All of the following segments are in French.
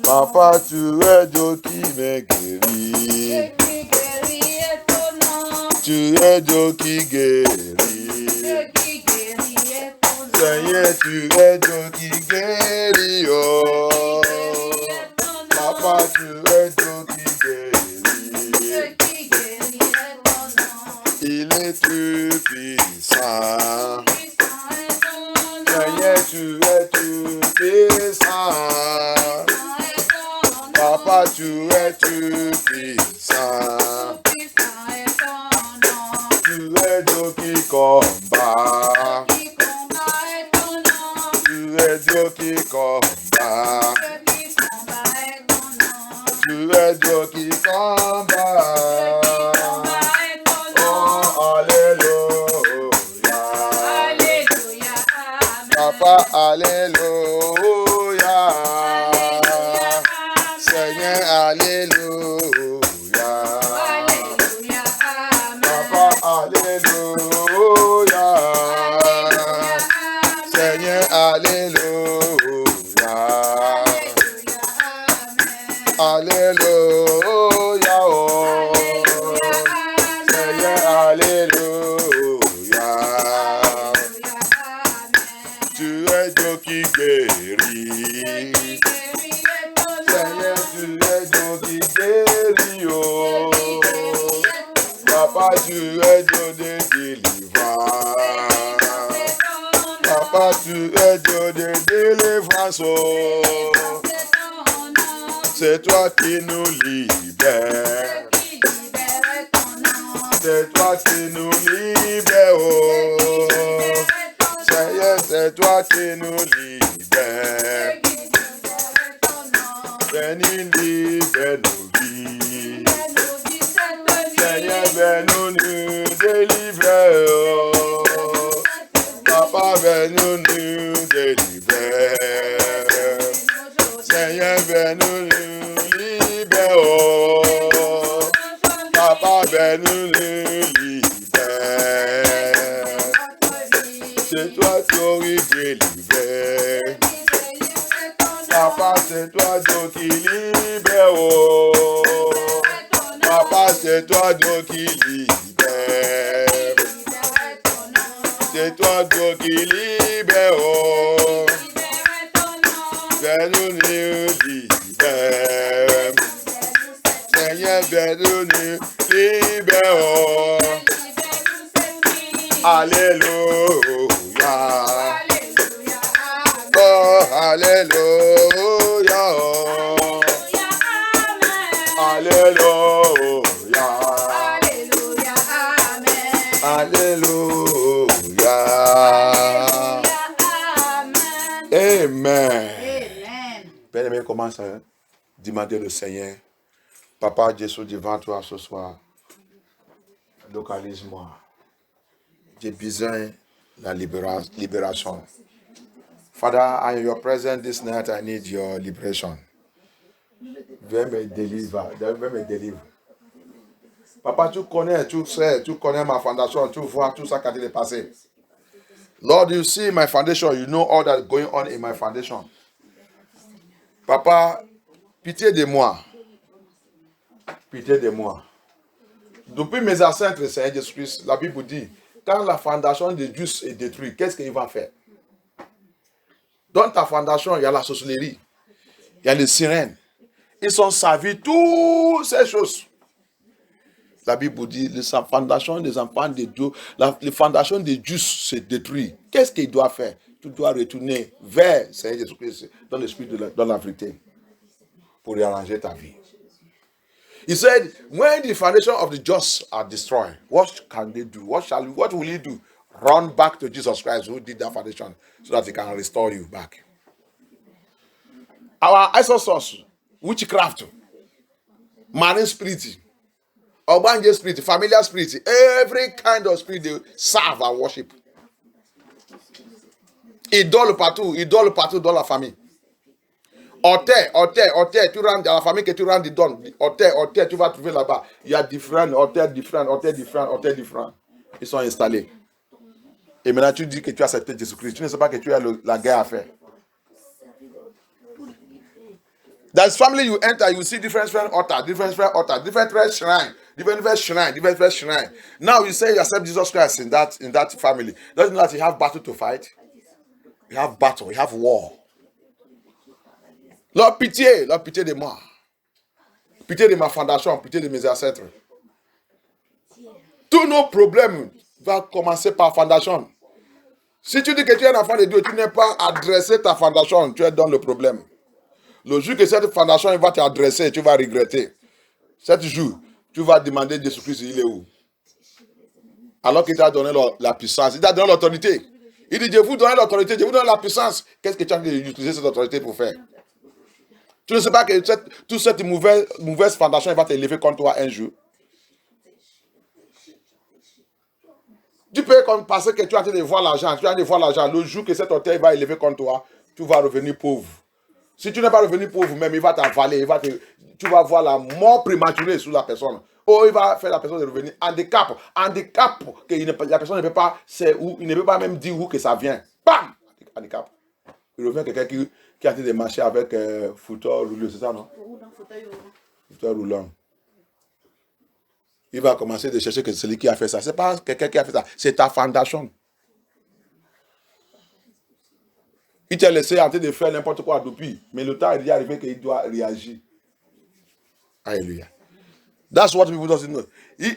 Papa, tu es Dieu qui me guérit. Tu es Dieu qui guérit. Seigneur, tu es Dieu qui guérit. Oh. Papa, tu es Dieu qui guérit. Il est tout puissant. Seigneur, tu es tout puissant. Papa, tu es tout puissant. Tu es Dieu qui combat. Tu es Dieu qui combat. Tu es Dieu qui combat. Oh, alléluia. Papa, alléluia. Seigneur, alléluia. Papa, alléluia. Seigneur, alléluia. Alléluia. Oh. Seigneur, alléluia. Tu es Dieu qui guérit. Seigneur, tu es Dieu qui guérit. Oh. Papa, tu es Dieu de délivrance. Papa, tu es Dieu de délivrance. Oh. C'est toi qui nous libères. C'est toi qui nous libères. Oh. Seigneur, c'est toi qui nous libères. Seigneur, libère nos vies. Seigneur, viens nous délivrer. Oh. Papa, viens nous délivrer. Seigneur, viens nous libérer. Oh. Papa, viens nous libérer. C'est toi qui délivres. Papa, c'est toi Dieu qui libère. Oh. Papa, c'est toi Dieu qui libère. C'est toi Dieu qui libère. Oh. Viens nous libérer. Seigneur, viens nous libérer. Oh. Alléluia. Oh, alléluia. Alléluia. Alléluia. Amen. Bien-aimé, commence à demander le Seigneur. Papa, Jésus, devant toi ce soir, localise-moi. J'ai besoin de la libération. Father, I am your presence this night. I need your liberation. Viens me délivrer. Papa, tu connais, tu sais, tu connais ma fondation, tu vois tout ça quand il est passé. Lord, you see my foundation. You know all that going on in my foundation. Papa, pitié de moi. Pitié de moi. Depuis mes ancêtres, Seigneur Jésus-Christ, la Bible dit, quand la fondation de Dieu est détruite, qu'est-ce qu'il va faire? Dans ta fondation, il y a la sorcellerie, il y a les sirènes. Ils sont servis toutes ces choses. La Bible dit, la fondation des enfants de Dieu, la fondation de Dieu se détruit. Qu'est-ce qu'il doit faire? Tu dois retourner vers Seigneur Jésus-Christ dans l'esprit dans la vérité pour réarranger ta vie. He said, when the foundation of the just are destroyed, what can they do? What will he do? Run back to Jesus Christ who did that foundation so that he can restore you back. Our ancestors, witchcraft, marine spirit, Ogbanje spirit, familiar spirit, every kind of spirit they serve and worship. Idole partout dans la famille. Hôtel, tu rentres dans la famille que tu rentres dedans. Hôtel, tu vas trouver là-bas. Il y a différents hôtels différents. Ils sont installés. Et maintenant, tu dis que tu as accepté Jésus-Christ. Tu ne sais pas que tu as la guerre à faire. There's family you enter, you see different altar, different altar, different shrine. Now you say you accept Jesus Christ in that family. Doesn't know that you have battle to fight? You have battle, you have war. Lord pitié de moi. Pitié de ma fondation, pitié de mes ancêtres. Tous nos problèmes vont commencer par fondation. Si tu dis que tu es un enfant de Dieu, tu n'es pas adressé ta fondation, tu es dans le problème. Le jour que cette fondation va t'adresser, tu vas regretter. Cet jour, tu vas demander Jésus-Christ, il est où? Alors qu'il t'a donné la puissance, il t'a donné l'autorité. Il dit, je vous donne l'autorité, je vous donne la puissance. Qu'est-ce que tu as utilisé cette autorité pour faire? Tu ne sais pas que toute cette mauvaise fondation va t'élever contre toi un jour. Tu peux penser que tu es en train de voir l'argent, Le jour que cet autel va élever contre toi, tu vas revenir pauvre. Si tu n'es pas revenu pauvre même, il va t'avaler, tu vas voir la mort prématurée sur la personne. Oh, il va faire la personne de revenir handicap que la personne ne peut pas, il ne peut pas même dire où que ça vient. Bam! Handicap. Il revient quelqu'un qui a été de marcher avec fauteuil roulant, c'est ça, non? Fauteuil roulant. Il va commencer de chercher que celui qui a fait ça. Ce n'est pas quelqu'un qui a fait ça, c'est ta fondation. Il t'a laissé en train de faire n'importe quoi depuis, mais le temps est arrivé qu'il doit réagir. Hallelujah. That's what people don't know.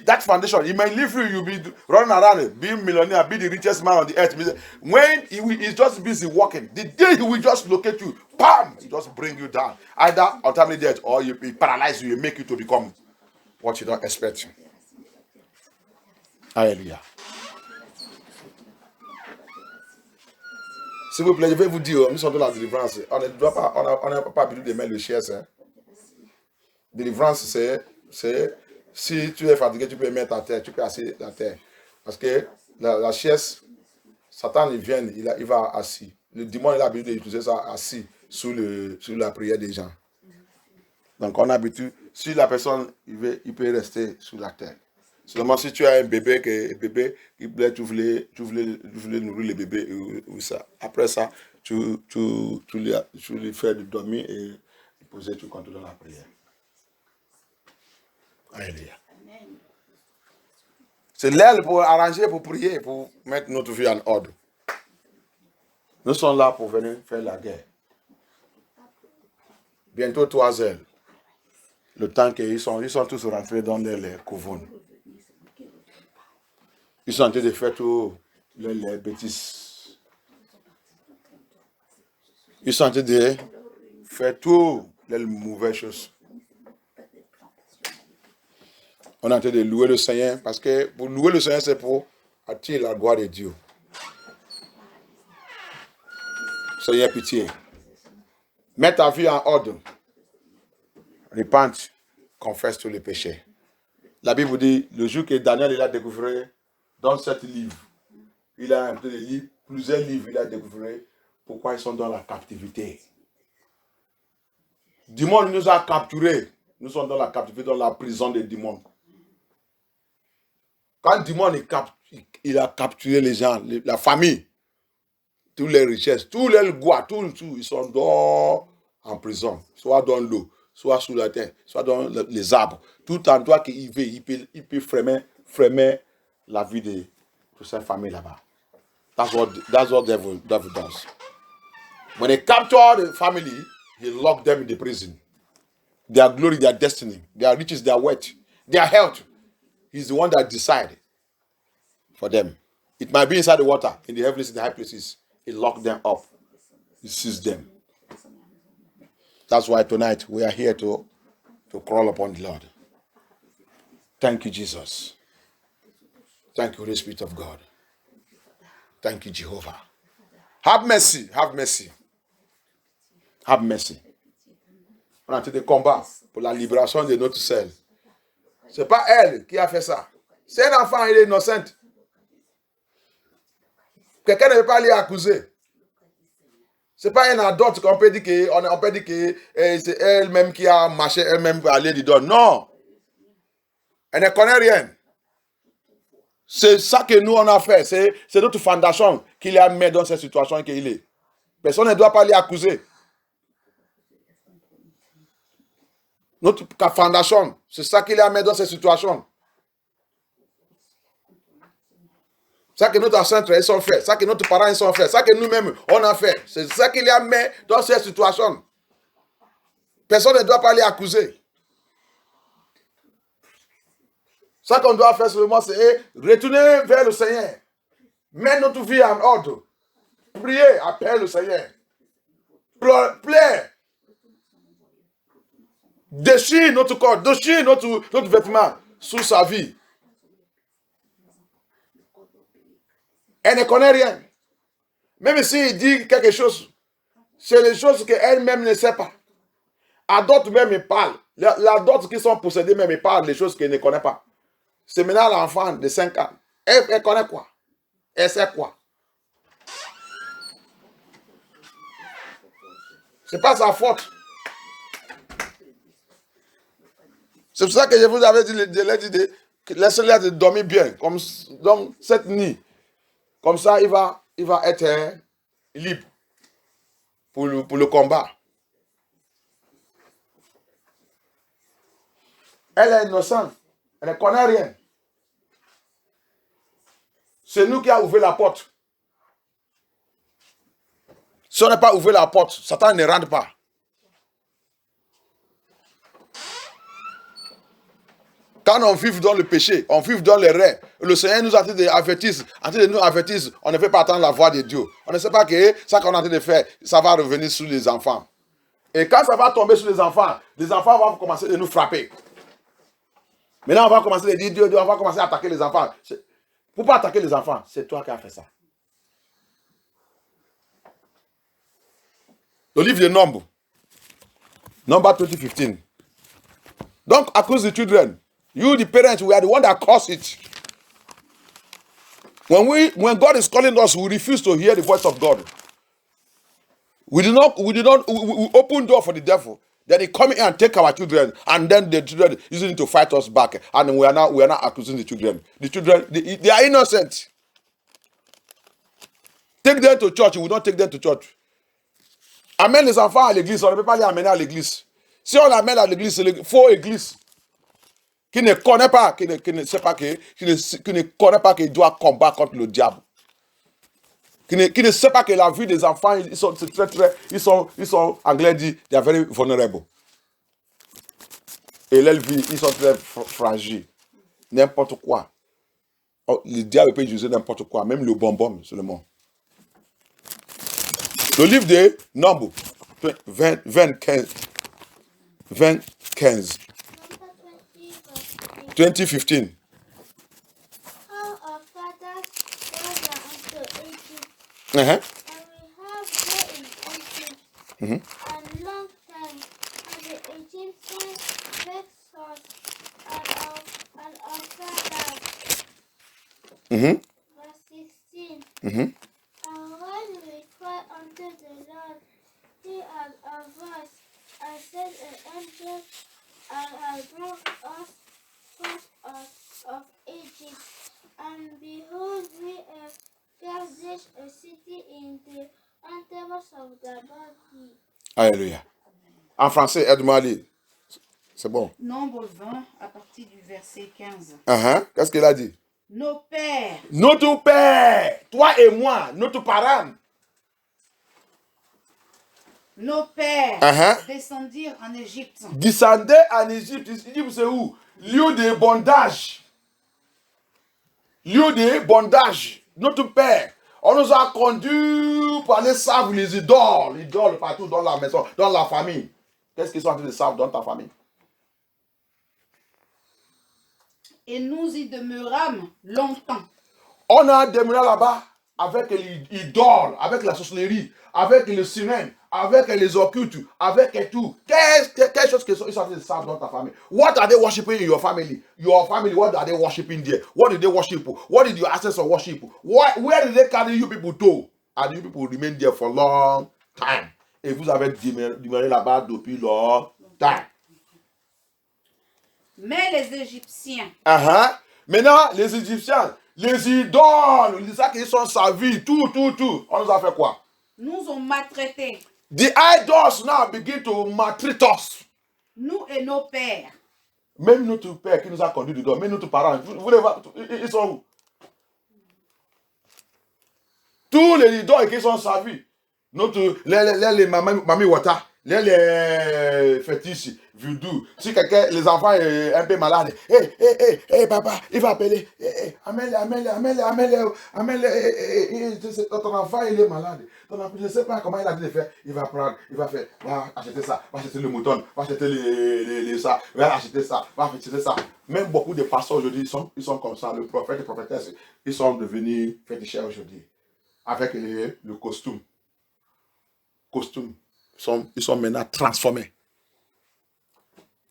That foundation, he may leave you, you'll be running around, be a millionaire, be the richest man on the earth. When he's just busy working, the day he will just locate you, bam, he just bring you down. Either untimely death or he paralyze you, he make you to become what you don't expect. Hallelujah. S'il vous plaît, je vais vous dire, nous sommes dans la délivrance. On n'a pas habitué de mettre le chaise. Hein. Délivrance, c'est si tu es fatigué, tu peux mettre ta terre, tu peux assis la terre. Parce que la chaise, Satan il vient, il va assis. Le démon il a l'habitude d'utiliser ça assis sur la prière des gens. Donc on a l'habitude, si la personne il peut rester sur la terre. Seulement si tu as un bébé qui plaît, tu voulais nourrir le bébé ou ça. Après ça, tu lui fais dormir et poser, tu continues la prière. Alléluia. C'est l'aile pour arranger, pour prier, pour mettre notre vie en ordre. Nous sommes là pour venir faire la guerre. Bientôt 3 heures. Le temps qu'ils sont tous rentrés dans les couvones. Ils sont en train de faire tout les bêtises. Ils sont en train de faire tout les mauvaises choses. On est en train de louer le Seigneur parce que pour louer le Seigneur, c'est pour attirer la gloire de Dieu. Seigneur, pitié. Mets ta vie en ordre. Repente, confesse tous les péchés. La Bible dit, le jour que Daniel il a découvert dans 7 livres, il a un peu de livres, plusieurs livres, il a découvert pourquoi ils sont dans la captivité. Dimon nous a capturés. Nous sommes dans la captivité, dans la prison de Dimon. Quand Dimon il a capturé les gens, la famille, toutes les richesses, tous les goûts, tout, ils sont dehors en prison, soit dans l'eau, soit sous la terre, soit dans les arbres. Tout endroit qu'il veut, il peut fremer la vie de toute cette famille là-bas. That's what devil does. When they capture the family, he lock them in the prison. Their glory, their destiny, their riches, their wealth, their health. He's the one that decides for them. It might be inside the water, in the heavens, in the high places. He locked them up. He sees them. That's why tonight we are here to crawl upon the Lord. Thank you, Jesus. Thank you, Holy Spirit of God. Thank you, Jehovah. Have mercy, have mercy. Have mercy. On a été de combat pour la libération de notre sœur. Ce n'est pas elle qui a fait ça. C'est un enfant, il est innocent. Quelqu'un ne peut pas l'accuser. Ce n'est pas un adulte qu'on peut dire que c'est elle-même qui a marché, elle-même qui a allé dedans. Non. Elle ne connaît rien. C'est ça que nous on a fait. C'est notre fondation qui l'a mis dans cette situation qu'il est. Personne ne doit pas l'accuser. Notre fondation, c'est ça qui les a mis dans cette situation. Ça que notre ancêtre ils ont fait, ça que notre parents ils ont fait, ça que nous-mêmes on a fait. C'est ça qui les a mis dans cette situation. Personne ne doit pas les accuser. Ça qu'on doit faire seulement, c'est retourner vers le Seigneur. Mettre notre vie en ordre. Prier, appeler le Seigneur. Plaire. Déchire notre corps, déchire notre vêtement sous sa vie. Elle ne connaît rien. Même s'il dit quelque chose, c'est les choses qu'elle-même ne sait pas. À d'autres même, ils parlent. À d'autres qui sont possédés même, ils parlent des choses qu'elle ne connaît pas. C'est maintenant l'enfant de 5 ans. Elle connaît quoi? Elle sait quoi? Ce n'est pas sa faute. C'est pour ça que je vous avais dit, laissez-les dormir bien, comme dans cette nuit. Comme ça, il va être libre pour le combat. Elle est innocente. Elle ne connaît rien. C'est nous qui avons ouvert la porte. Si on n'a pas ouvert la porte, Satan ne rentre pas. Quand on vit dans le péché, on vit dans les rêves, le Seigneur nous a dit de nous avertir, on ne fait pas attendre la voix de Dieu. On ne sait pas que ça qu'on est en train de faire, ça va revenir sur les enfants. Et quand ça va tomber sur les enfants vont commencer à nous frapper. Maintenant, on va commencer à dire Dieu, on va commencer à attaquer les enfants. Pour ne pas attaquer les enfants, c'est toi qui as fait ça. Le livre de Nombres, Number 20:15. Donc, à cause des children, you, the parents, we are the one that caused it. When God is calling us, we refuse to hear the voice of God. We open door for the devil. Then he come in and take our children, and then the children using it to fight us back. And we are not accusing the children. The children, they are innocent. Take them to church, we will not take them to church. Amène les enfants à l'église, on ne peut pas les amener à l'église. Si on l'amène à l'église, c'est une faux église. Qui ne connaît pas, qui ne connaît pas qu'il doit combattre contre le diable. Qui ne sait pas que la vie des enfants, ils sont anglais dit, they are very vulnerable. Et leur vie, ils sont très fragiles. N'importe quoi. Oh, le diable peut utiliser n'importe quoi, même le bonbon seulement. Le livre de Nombres 20:15. 20:15. How our fathers gathered unto Egypt, Uh-huh. and we have there in Egypt, and long time, and the Egyptians vexed us and our fathers. Verse 16. And when we cried unto the Lord, he had our voice, and sent an angel, and had brought us forth of Egypt. And behold, we established a city in the endeavors of the body. Alléluia. En français, aide-moi à lire. C'est bon. Nombre 20 à partir du verset 15. Qu'est-ce qu'il a dit? Nos pères. Notre père, toi et moi, notre parent. Nos pères descendirent en Égypte. Descendaient en Égypte. Égypte, c'est où? Lieu de bondage. Lieu de bondage. Notre père. On nous a conduits pour aller servir les idoles. Idoles partout dans la maison, dans la famille. Qu'est-ce qu'ils sont en train de servir dans ta famille? Et nous y demeurâmes longtemps. On a demeuré là-bas avec les idoles, avec la sorcellerie, avec le sirène, avec les occultes, avec tout. Quelle chose qu'ils sont en train de servir dans ta famille? What are they worshiping in your family? Your family, what are they worshiping there? What did they worship? What did your ancestors worship? Where did they carry you people to? And you people remain there for a long time. Et vous avez demeuré là-bas depuis longtemps. Mais les Égyptiens. Maintenant, les Égyptiens, les idoles, les ça qu'ils sont servis, tout. On nous a fait quoi? Nous ont maltraités. The idols now begin to maltreat us. nous et nos pères. Même notre père qui nous a conduits dedans, même notre parents, vous les voyez, ils sont où? Tous les idoles qui sont servis. Les mamie Wata, les fétiches, voodoo. Si quelqu'un, les enfants est un peu malade, papa, il va appeler, amène-le, ton enfant il est malade. Ton enfant, je ne sais pas comment il a dit de faire. Il va prendre, il va faire, va acheter ça, va acheter le mouton, va acheter ça, va acheter ça, va acheter ça. Même beaucoup de pasteurs aujourd'hui, ils sont comme ça. Le prophète et prophétesse, ils sont devenus féticheurs aujourd'hui. Avec le costume. Ils sont maintenant transformés.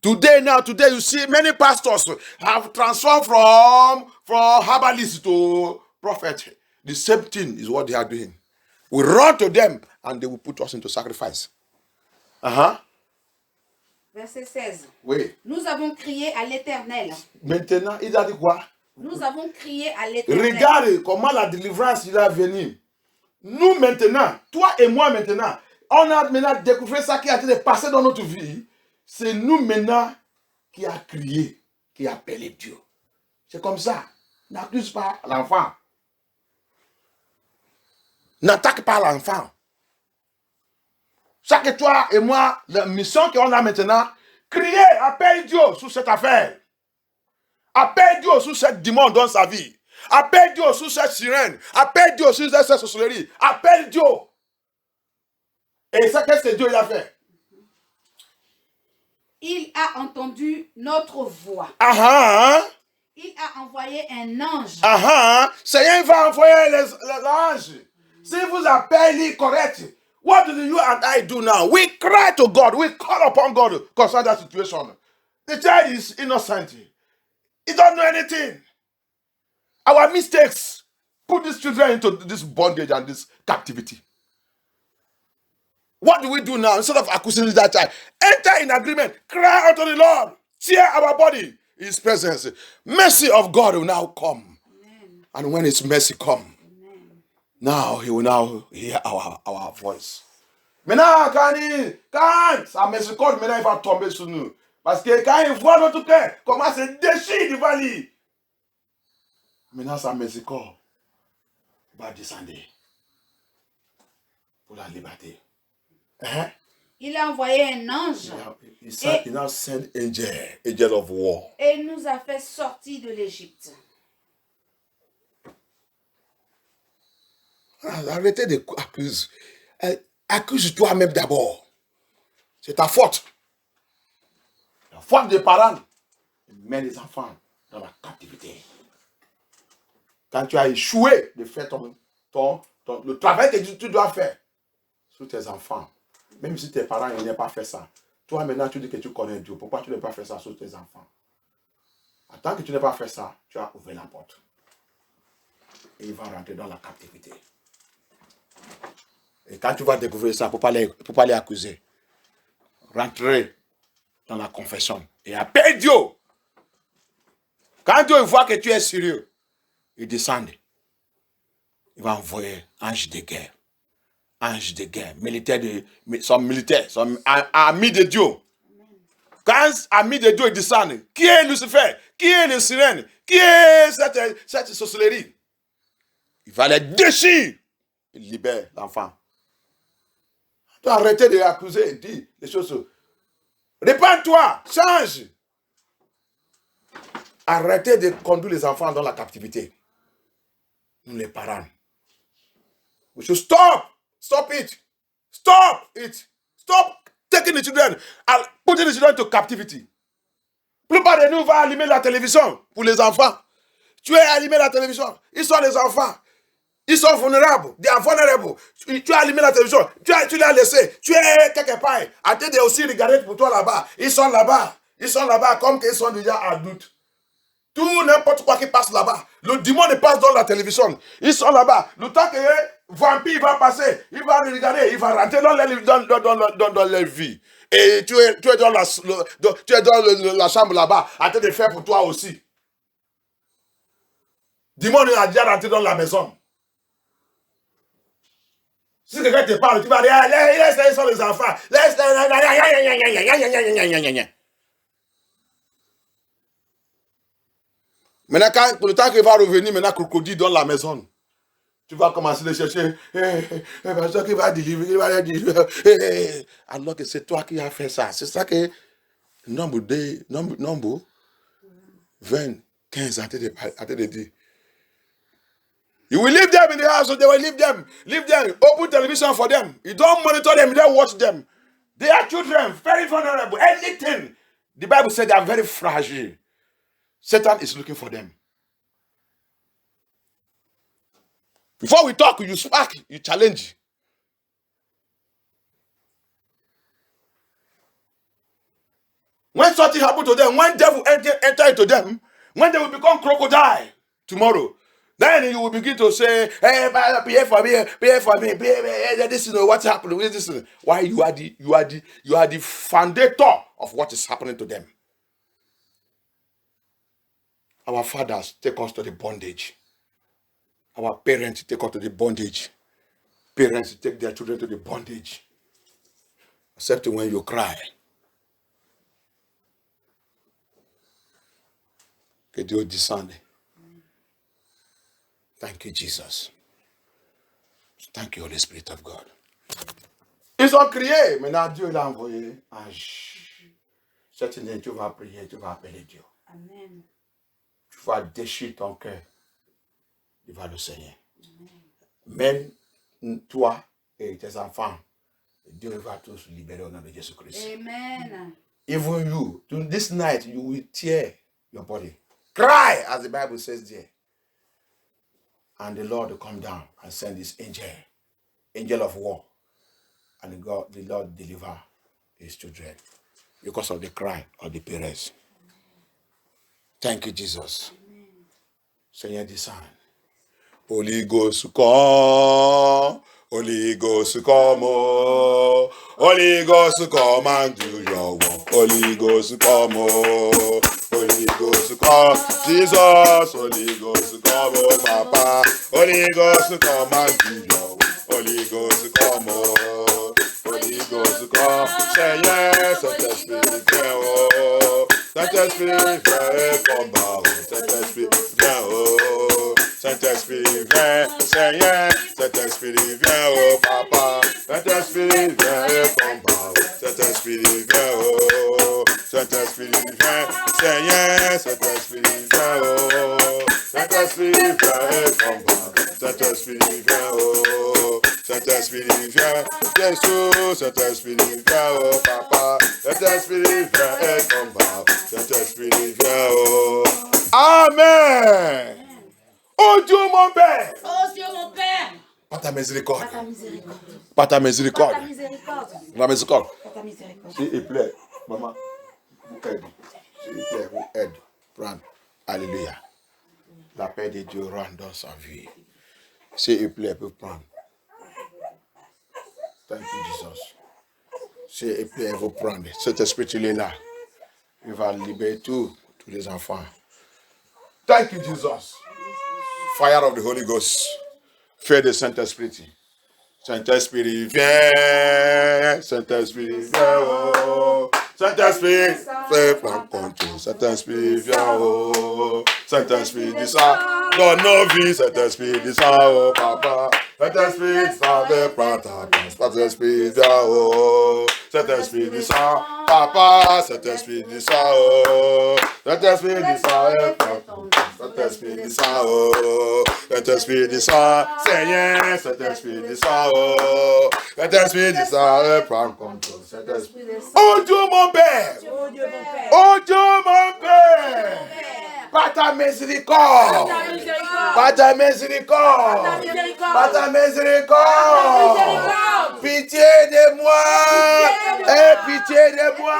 Today, you see many pastors have transformed from herbalist to prophet. The same thing is what they are doing. We run to them and they will put us into sacrifice. Verset 16. Oui. Nous avons crié à l'Éternel. Maintenant, il a dit quoi? Nous avons crié à l'Éternel. Regarde comment la délivrance il a venu. Nous maintenant, toi et moi maintenant, on a maintenant découvert ça qui a été passé dans notre vie. C'est nous maintenant qui a crié, qui a appelé Dieu. C'est comme ça. N'accuse pas l'enfant. N'attaque pas l'enfant. Chaque toi et moi, la mission qu'on a maintenant, crier, appelle Dieu sur cette affaire. Appelle Dieu sur cette démon dans sa vie. Appelle Dieu sur cette sirène. Appelle Dieu sur cette sorcellerie. Appelle Dieu. Et ça, qu'est-ce que Dieu il a fait? Il a entendu notre voix. Il a envoyé un ange. Seigneur va envoyer l'ange. Si vous appelez correct, what do you and I do now? We cry to God. We call upon God concerning that situation. The child is innocent. He don't know anything. Our mistakes put these children into this bondage and this captivity. What do we do now? Instead of accusing that child, enter in agreement, cry unto the Lord, tear our body in His presence. Mercy of God will now come. Amen. And when His mercy come, amen, now He will now hear our voice. Maintenant, quand sa miséricorde, maintenant il va tomber sur nous. Parce que quand il voit notre cœur, comment se déchire devant lui. Maintenant, sa miséricorde va descendre pour la liberté. Il a envoyé un ange. He now sent angel of war. Et nous a fait sortir de l'Égypte. Arrêtez de accuser. Accuse toi-même d'abord. C'est ta faute. La faute des parents met les enfants dans la captivité. Quand tu as échoué de faire le travail que tu dois faire sur tes enfants, même si tes parents n'ont pas fait ça, toi maintenant tu dis que tu connais Dieu. Pourquoi tu n'as pas fait ça sur tes enfants? Tant que tu n'as pas fait ça, tu as ouvert la porte. Et il va rentrer dans la captivité. Et quand tu vas découvrir ça, il ne faut pas les accuser. Rentrer dans la confession et appelle Dieu. Quand Dieu voit que tu es sérieux, il descend. Il va envoyer ange de guerre. Ange de guerre. Militaires, sont amis de Dieu. Quand amis de Dieu descendent, qui est Lucifer? Qui est le sirène? Qui est cette sorcellerie? Il va les déchirer. Il libère l'enfant. Tu dois arrêter de l'accuser, dis les choses. Répands-toi, change. Arrêtez de conduire les enfants dans la captivité. Nous les parents. We should stop it. Stop it. Stop taking the children and putting the children to captivity. La plupart de nous va allumer la télévision pour les enfants. Tu es allumé la télévision. Ils sont les enfants. Ils sont vulnérables. They are vulnerable. Tu as allumé la télévision. Tu l'as laissé. Tu es quelque part. En train de aussi regarder pour toi là-bas. Ils sont là-bas. Ils sont là-bas comme qu'ils sont déjà adultes. Tout n'importe quoi qui passe là-bas. Le démon passe dans la télévision. Ils sont là-bas. Le temps que le vampire va passer, il va regarder, il va rentrer dans leur vie. Et tu es dans la chambre là-bas, en train de faire pour toi aussi. Démon a déjà rentré dans la maison. Si quelqu'un te parle, tu vas dire, laisse les sont les enfants. Laisse les... Maintenant, quand, pour le temps qu'il va revenir, maintenant, crocodile dans la maison, tu vas commencer à chercher. Parce qu'il va délivrer, il va délivrer. Alors que c'est toi qui as fait ça. C'est ça que nombre 20, 15 à te dire. You will leave them in the house, so they will leave them. Leave them. Open television for them. You don't monitor them, you don't watch them. They are children, very vulnerable. Anything. The Bible said they are very fragile. Satan is looking for them. Before we talk, you spark, you challenge. When something happens to them, when devil enter into them, when they will become crocodile tomorrow, then you will begin to say, hey, pay for me, this is what happened. This is why you are the foundator of what is happening to them. Our fathers take us to the bondage. Our parents take us to the bondage. Parents take their children to the bondage. Except when you cry. Que Dieu descende. Thank you, Jesus. Thank you, Holy Spirit of God. Ils ont crié. Maintenant, Dieu l'a envoyé ange. Cette année, tu vas prier, tu vas appeler Dieu. Amen. Tu vas déchirer ton cœur. Il va le Seigneur. Même toi et tes enfants, Dieu va tous libérer au nom de Jésus-Christ. Amen. Even you, this night, you will tear your body. Cry, as the Bible says there. And the Lord will come down and send his angel of war. And the Lord deliver his children because of the cry of the parents. Thank you, Jesus. Seigneur, descend. Holy Ghost, come. Holy Ghost, come. Holy Ghost, come and do your work. Holy Ghost, come. Holy Ghost, come. Jesus, Holy Ghost, come, oh Papa. Holy Ghost, come and do your work. Holy Ghost, come. Holy Ghost, come. Seigneur, Saint-Esprit, viens, oh. Saint-Esprit, viens, combat. Saint-Esprit, viens, oh. Saint-Esprit, viens, Seigneur. Saint-Esprit, viens, oh Papa. Saint-Esprit, viens, combat. Saint-Esprit, viens, oh. Saint-Esprit, viens, Seigneur. Saint-Esprit, viens, oh. Saint-Esprit, viens, combat. Saint-Esprit, viens, oh. Saint-Esprit, viens, Jésus. Saint-Esprit, viens, oh Papa. Saint-Esprit, viens, combat. Saint-Esprit, viens, oh. Amen. Oh Dieu mon Père. Oh Dieu mon Père. Par ta miséricorde. Par ta miséricorde. Par ta miséricorde. Par ta miséricorde. La miséricorde. Par ta miséricorde. S'il vous plaît, maman, vous aide. S'il vous plaît, vous aide. Prendre. Alléluia. La paix de Dieu rentre dans sa vie. S'il vous plaît, vous prendre. Thank you, Jesus. S'il vous plaît, vous prendre. Cet esprit, il est là. Il va libérer tous les enfants. Thank you, Jesus. Fire of the Holy Ghost. Feu de Saint-Esprit. Saint-Esprit, viens. Saint-Esprit, viens, oh. Saint-Esprit, fais prendre contrôle. Saint-Esprit, viens, oh. Saint-Esprit, descend dans nos vies. Saint-Esprit, descend, oh, Papa. Saint-Esprit, descend, prends ta place. Saint-Esprit, viens, oh. Saint-Esprit, descend, Papa. Saint-Esprit, descend, oh. Saint-Esprit, descend, prends ton place. Saint-Esprit, descend, oh. Saint-Esprit, descend, Seigneur. Saint-Esprit, descend, oh. Saint-Esprit, descend, prends contrôle. Saint-Esprit, oh Dieu mon Père. Oh Dieu mon Père. Oh Dieu mon Père. Par ta miséricorde. Par ta miséricorde. Par ta miséricorde. Pitié de moi. Aie pitié de moi.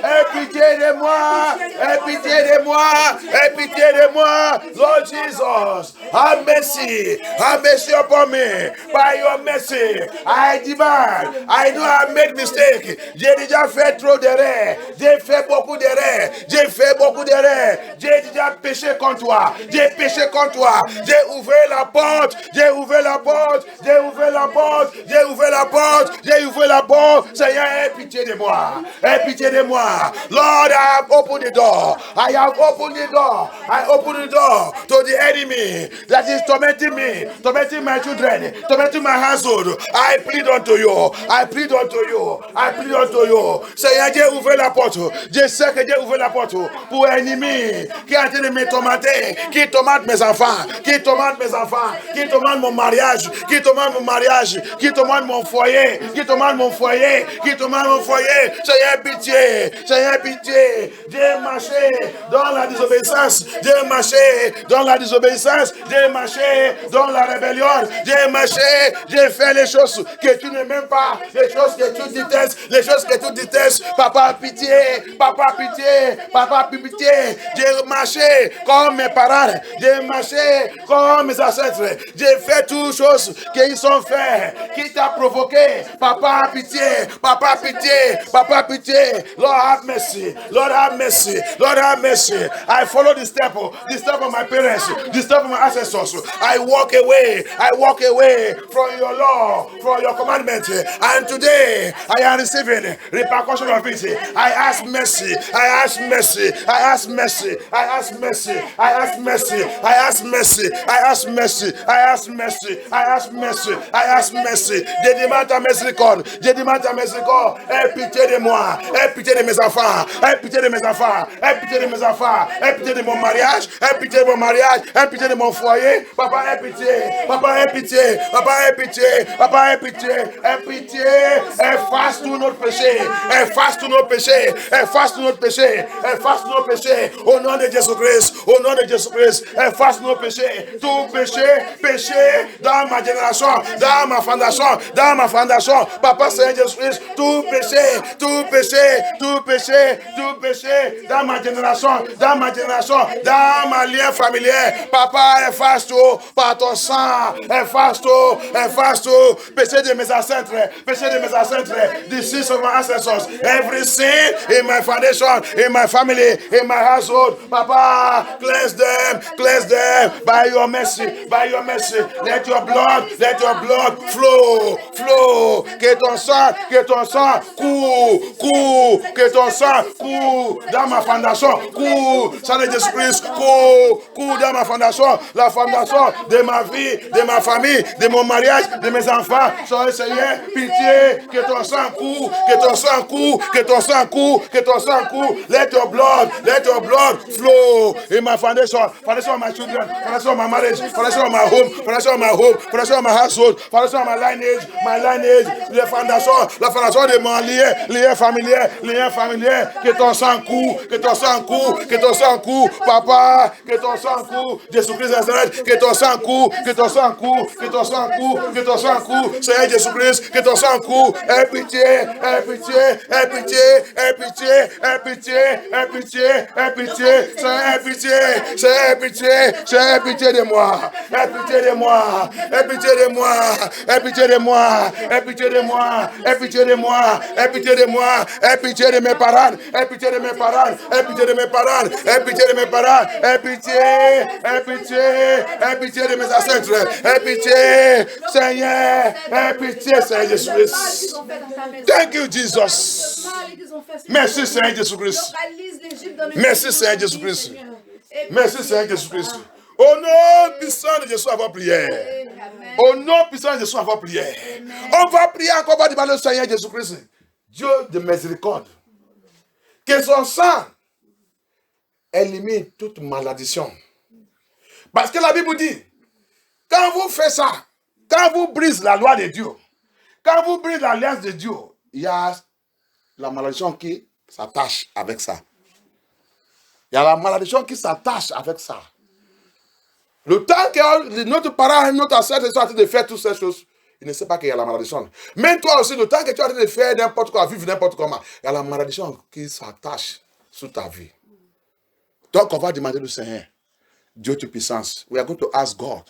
Aie pitié de moi. Aie pitié de moi. Aie pitié de moi. Lord Jesus, have mercy. Have mercy upon me. By your mercy, I demand. I know I made mistake. J'ai déjà fait trop d'erreurs. J'ai fait beaucoup d'erreurs. J'ai fait beaucoup d'erreurs. J'ai déjà péché contre toi. J'ai péché contre toi. J'ai ouvert la porte. J'ai ouvert la porte. J'ai ouvert la porte. J'ai ouvert la porte. J'ai ouvert la porte. Seigneur, aie pitié de moi. Aie pitié de moi. Lord, I have opened the door. I have opened the door. I opened the door to the enemy that is tormenting me, tormenting my children, tormenting my household. I plead unto you. I plead unto you. I plead unto you. Seigneur, j'ai ouvert la porte. Je sais que j'ai ouvert la porte pour un ennemi qui est en train de me tourmenter, qui tourmente mes enfants, qui tourmente mes enfants, qui tourmente mon mariage, qui tourmente mon mariage, qui tourmente mon foyer, qui tourmente mon foyer, qui tourmente mon foyer. Seigneur, pitié. Seigneur, pitié. J'ai marché dans la désobéissance. J'ai marché dans la désobéissance. J'ai marché dans la rébellion. J'ai marché. J'ai fait les choses que tu n'aimes pas. Les choses que tu détestes. Les choses que tu détestes. Papa, pitié. Papa, pitié. Papa, pitié. J'ai marché comme mes parents. J'ai marché comme mes ancêtres. J'ai fait toutes choses qu'ils sont faites. Qui t'a provoqué. Papa, pitié. Papa, pitié. Papa, pitié. Lord, have mercy. Lord, have mercy. Lord, have mercy. I follow the step of my parents, the step of my ancestors. I walk away from your law, from your commandment. And today, I am receiving repercussion of it. I ask mercy. I ask mercy. I ask mercy. I ask mercy. I ask mercy. I ask mercy. I ask mercy. I ask mercy. I ask mercy. I ask mercy. Je demande ta miséricorde. Je demande ta miséricorde. Aie pitié de moi. Aie pitié de mes enfants. Aie pitié de mes enfants. Aie pitié de mes enfants. Aie pitié de mon mariage. Aie pitié de mon mariage. Aie pitié de mon foyer. Papa, aie pitié. Papa, aie pitié. Papa, aie pitié. Papa, aie pitié. Aie pitié. Efface tous nos péchés. Efface tous nos péchés. Efface tous nos péchés. Efface tous nos péchés. Au nom de Jésus-Christ. Au nom de Jésus-Christ. Efface nos péchés. Tout péché. Péché dans ma génération. Dans ma fondation. Dans ma fondation. Papa, Seigneur Jésus-Christ. Tout péché. Tout péché. Tout péché. Tout péché. Dans ma génération. Dans ma génération. Dans ma lien familier. Papa, efface tout par ton sang. Efface tout. Efface tout. Péché de mes ancêtres. Péché de mes ancêtres. The sins of my ancestors. Every sin in my foundation, in my family, in my household. Papa, cleanse them by your mercy, by your mercy. Let your blood flow. Que ton sang coule, que ton sang coule dans ma fondation, coule, sang de Jésus-Christ, coule dans ma fondation, la fondation de ma vie, de ma famille, de mon mariage, de mes enfants. Seigneur, pitié, que ton sang coule, que ton sang coule, que ton sang coule, que ton sang coule. Let your blood flow in my foundation of my children, foundation of my marriage, foundation of my home, foundation of my household, foundation of my lineage, la fondation de mon lien familier, que ton sang coule, que ton sang coule, que ton sang coule, papa, que ton sang coule, Jésus-Christ de Nazareth, que ton sang coule, que ton sang coule, que ton sang coule, que ton sang coule, Seigneur Jésus-Christ, que ton sang coule, aie pitié, aie pitié, aie pitié, aie pitié, aie pitié, aie pitié, aie pitié, Seigneur, aie pitié, Seigneur, aie pitié, Seigneur, aie pitié de moi, aie pitié de moi, aie pitié de moi, aie pitié de moi, aie pitié de moi, aie pitié de moi, aie pitié de moi, aie pitié de mes parents, aie pitié de mes parents, aie pitié de mes parents, aie pitié de mes parents, aie pitié, aie pitié, aie pitié de mes ancêtres, aie pitié, Seigneur, aie pitié, Seigneur Jésus-Christ. Thank you, Jesus. Merci, Seigneur Jésus-Christ. Merci, Seigneur Jésus-Christ. Merci, Seigneur Jésus-Christ. Au nom puissant de Jésus, avant prière. Au nom puissant de Jésus, avant prière. On va prier encore par le Seigneur Jésus-Christ. Dieu de miséricorde. Que son sang élimine toute malédiction. Parce que la Bible dit, quand vous faites ça, quand vous brisez la loi de Dieu, quand vous brisez l'alliance de Dieu, il y a la malédiction qui s'attache avec ça. Il y a la malédiction qui s'attache avec ça. Le temps que notre parent, notre ancêtre sont en train de faire toutes ces choses, il ne sait pas qu'il y a la malédiction. Même toi aussi, le temps que tu es en train de faire n'importe quoi, vivre n'importe comment, il y a la malédiction qui s'attache sur ta vie. Donc on va demander au Seigneur, Dieu de puissance. We are going to ask God.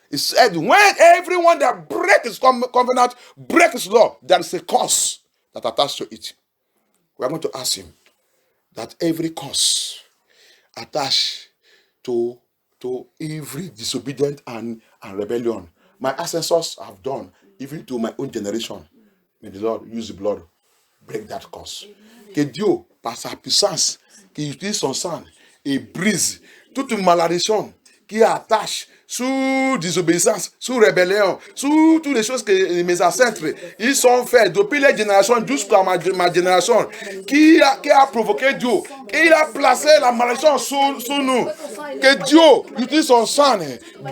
He said, when everyone that breaks his covenant, breaks his law, there is a curse that attached to it. We are going to ask him that every curse attached to every disobedience and rebellion. My ancestors have done, even to my own generation. May the Lord use the blood, break that curse. Que Dieu, par sa puissance, qui utilise son sang et brise toute malédiction qui attache sous désobéissance, sous rébellion, sous toutes les choses que mes ancêtres ils sont faits depuis les générations jusqu'à ma génération, qui a provoqué Dieu, et il a placé la malédiction sous nous. Que Dieu utilise son sang,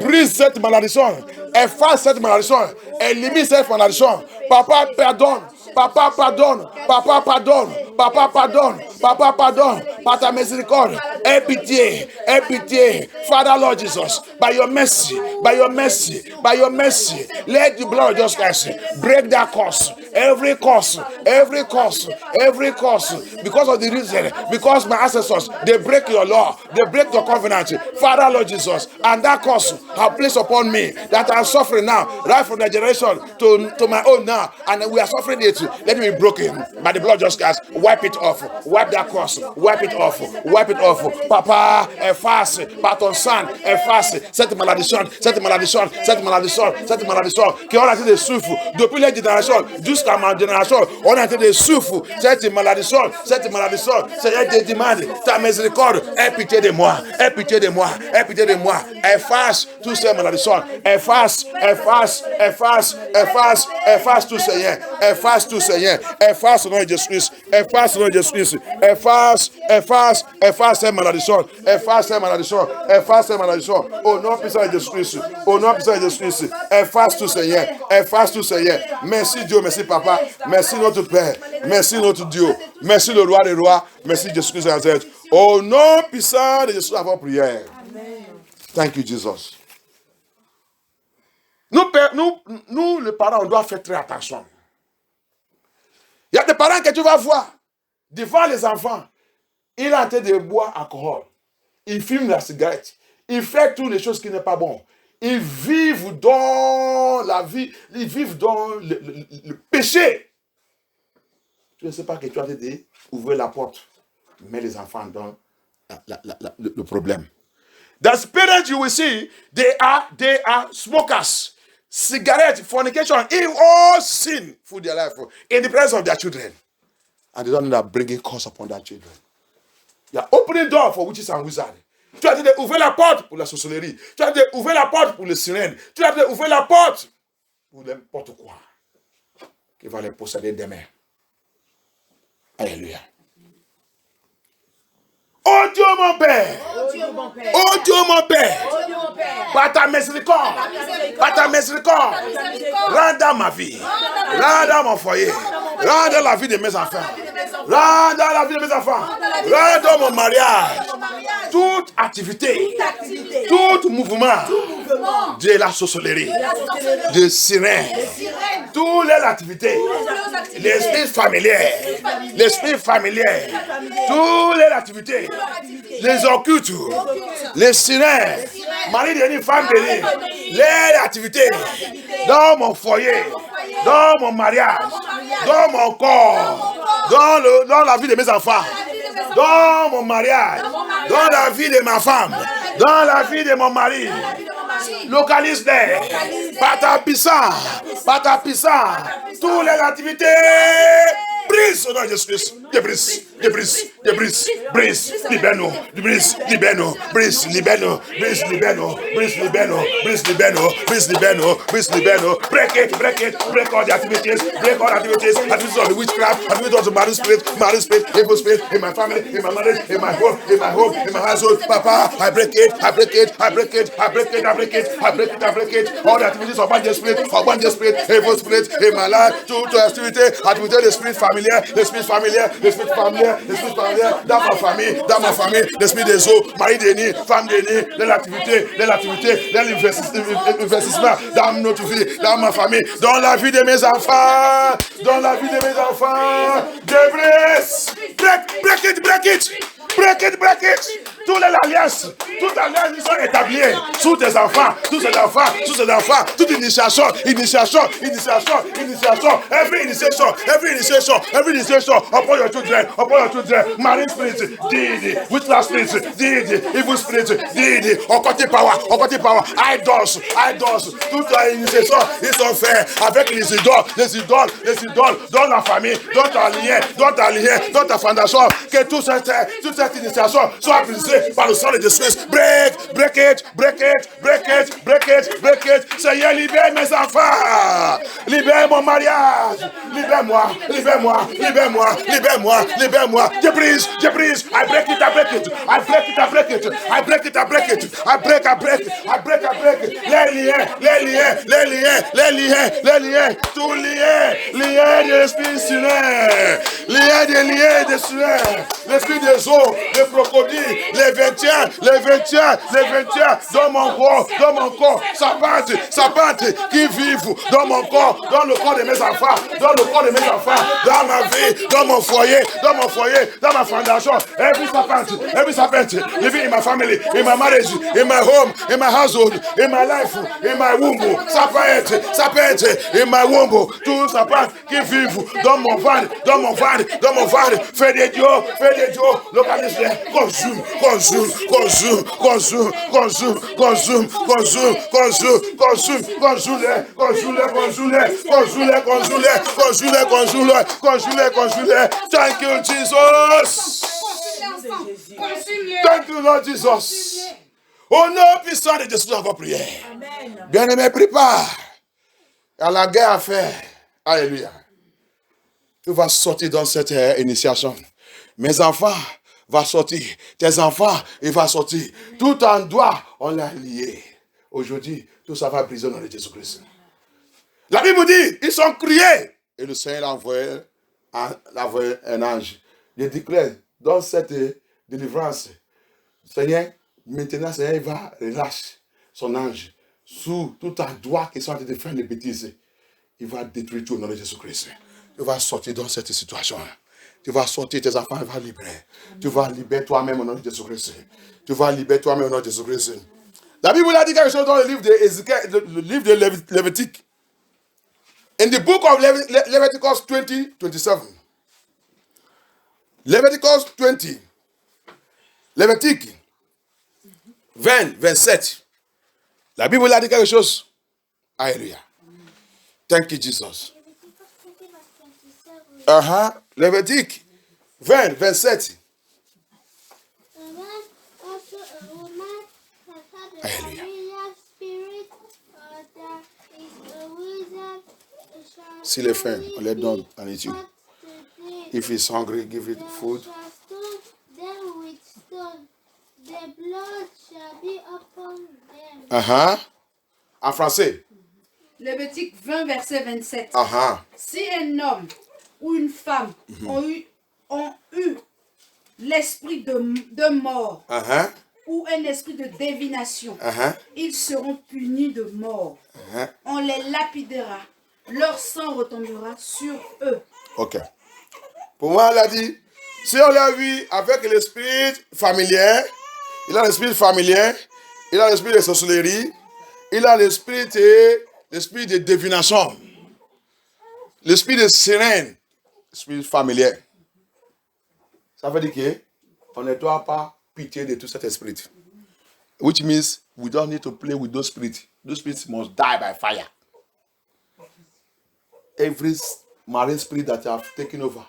brise cette malédiction, efface cette malédiction, élimine cette malédiction. Papa pardonne. Papa pardonne, papa pardonne, papa pardonne, papa pardonne, par ta miséricorde, aie pitié, Father Lord Jesus, by your mercy, let the blood of Jesus Christ break that curse, every curse, because of the reason, because my ancestors, they break your law, they break your covenant, Father Lord Jesus, and that curse have placed upon me, that I'm suffering now, right from the generation to my own now, and we are suffering it. Let me be broken by the blood of Jesus Christ. Wipe it off. Wipe that cross. Wipe it off. Papa, efface par ton sang, efface cette malédiction. Qui on a été de souffre depuis les générations jusqu'à ma génération. On a été de souffre cette malédiction. Seigneur, je demande ta miséricorde. Aie pitié de moi. Efface toutes ces malédictions. Efface tout, Seigneur. Efface tout, Seigneur. Efface au nom de Jésus-Christ. Efface ces malédictions. Efface ces malédictions. Au nom puissant de Jésus-Christ. Efface tout, Seigneur. Merci Dieu, merci Papa. Merci notre Père. Merci notre Dieu. Merci le roi des rois. Merci Jésus-Christ de Nazareth. Au nom puissant de Jésus, avons prière. Thank you, Jesus. Nous, les parents, on doit faire très attention. Il y a des parents que tu vas voir devant les enfants. Il est en train de boire alcool. Il fume la cigarette. Il fait toutes les choses qui n'est pas bon. Ils vivent dans la vie. Ils vivent dans le péché. Tu ne sais pas que tu as dit ouvrir la porte. Mets les enfants dans le problème. The parents you will see, they are smokers. Cigarette, fornication, all sin for their life in the presence of their children. And they don't know that bringing curse upon their children. They are opening door for witches and wizards. Tu as dit d'ouvrir la porte pour la sorcellerie. Tu as dit d'ouvrir la porte pour les sirènes. Tu as dit d'ouvrir la porte pour n'importe quoi qui va les posséder demain. Alléluia. Oh Dieu mon Père, par ta miséricorde, rends dans ma vie, rends dans mon foyer, rends dans la vie de mes enfants, rends dans mon mariage, toute activité, tout mouvement de la sorcellerie, de sirène, toutes les activités, l'esprit familier, toutes les activités, les occultes, les sirènes, mari béni, femme bénie, les activités dans mon foyer, dans mon mariage, dans mon corps, dans la vie de mes enfants, dans mon mariage, dans la vie de ma femme, dans la vie de mon mari. Localise-les par ta puissance, toutes les activités. Brise au nom de Jésus-Christ. Brise. Libère-nous. Brise. Break all the activities. Activities of the witchcraft, activities of the marine spirit, evil spirit in my family, in my marriage, in my home, in my household. Papa, I break it. All the activities of bondage spirit, evil spirit in my life, to activity of the spirit familiar, dans ma famille, l'esprit des eaux, mari déni, femme déni, de l'activité, de l'investissement dans notre vie, dans ma famille, dans la vie de mes enfants, de brise. Break it. toutes les alliances qui sont établies sous tes enfants, tous ces enfants, toute initiation, every initiation upon your children, marine spirit, deed, witchcraft spirit, deed, evil spirit, deed, occultic power, idols, toute la initiation, ils sont faits avec les idoles, dans la famille, dans ta lien, dans ta fondation, que toute cette initiation soit brisée par le sang de Jésus. Break it. Seigneur, libère mes enfants, libère mon mariage, libère-moi. Je brise. I break it. Les liens, tout liens de l'esprit sunaire, liens des sunaires, l'esprit des eaux, des crocodiles, les 21, dans mon corps, serpente qui vivent dans mon corps, dans le corps de mes enfants, dans ma vie, dans mon foyer, dans ma fondation. Every serpent living in my family, in my marriage, in my home, in my household, in my life, in my womb. Serpent in my womb. Tout serpent qui vivent dans mon ventre. Fais des dieux, localisez, consume. Thank you, Jesus. Thank you, Lord Jesus. Au nom puissant de Jésus, on va prier. Bien-aimé, prépare à la guerre à faire. Alléluia. Tu vas sortir dans cette initiation. Mes enfants vont sortir. Tes enfants, ils vont sortir. Tout en doigt, on l'a lié. Aujourd'hui, tout ça va briser dans le Jésus-Christ. La Bible dit, ils sont criés. Et le Seigneur a envoyé un ange. Je déclare dans cette délivrance, Seigneur, maintenant, Seigneur, il va relâcher son ange sous tout un doigt qui sont en train de faire des bêtises. Il va détruire tout au nom de Jésus-Christ. Tu vas sortir dans cette situation. Tu vas sortir, tes enfants vont libérer. Tu vas libérer toi-même au nom de Jésus-Christ. La Bible a dit quelque chose dans le livre de Ézéchiel, le livre de Lévitique. In the book of Leviticus 20:27. Leviticus 20. Lévitique 20:27. La Bible a dit quelque chose. Alléluia. Thank you, Jesus. Lévitique 20:27. Alléluia. S'il est faim, on les donne en étude. If he's hungry, give it food. En français. Lévitique 20, verset 27. Si un homme ou une femme ont eu l'esprit de mort ou un esprit de divination, ils seront punis de mort. On les lapidera. Leur sang retombera sur eux. Ok. Pour moi, elle a dit, si on l'a vu avec l'esprit familier, il a l'esprit familier, il a l'esprit de sorcellerie, il a l'esprit de divination, l'esprit de sirène, l'esprit familier. Ça veut dire qu'on ne doit pas pitié de tout cet esprit. Which means we don't need to play with those spirits. Those spirits must die by fire. Every marine spirit that have taken over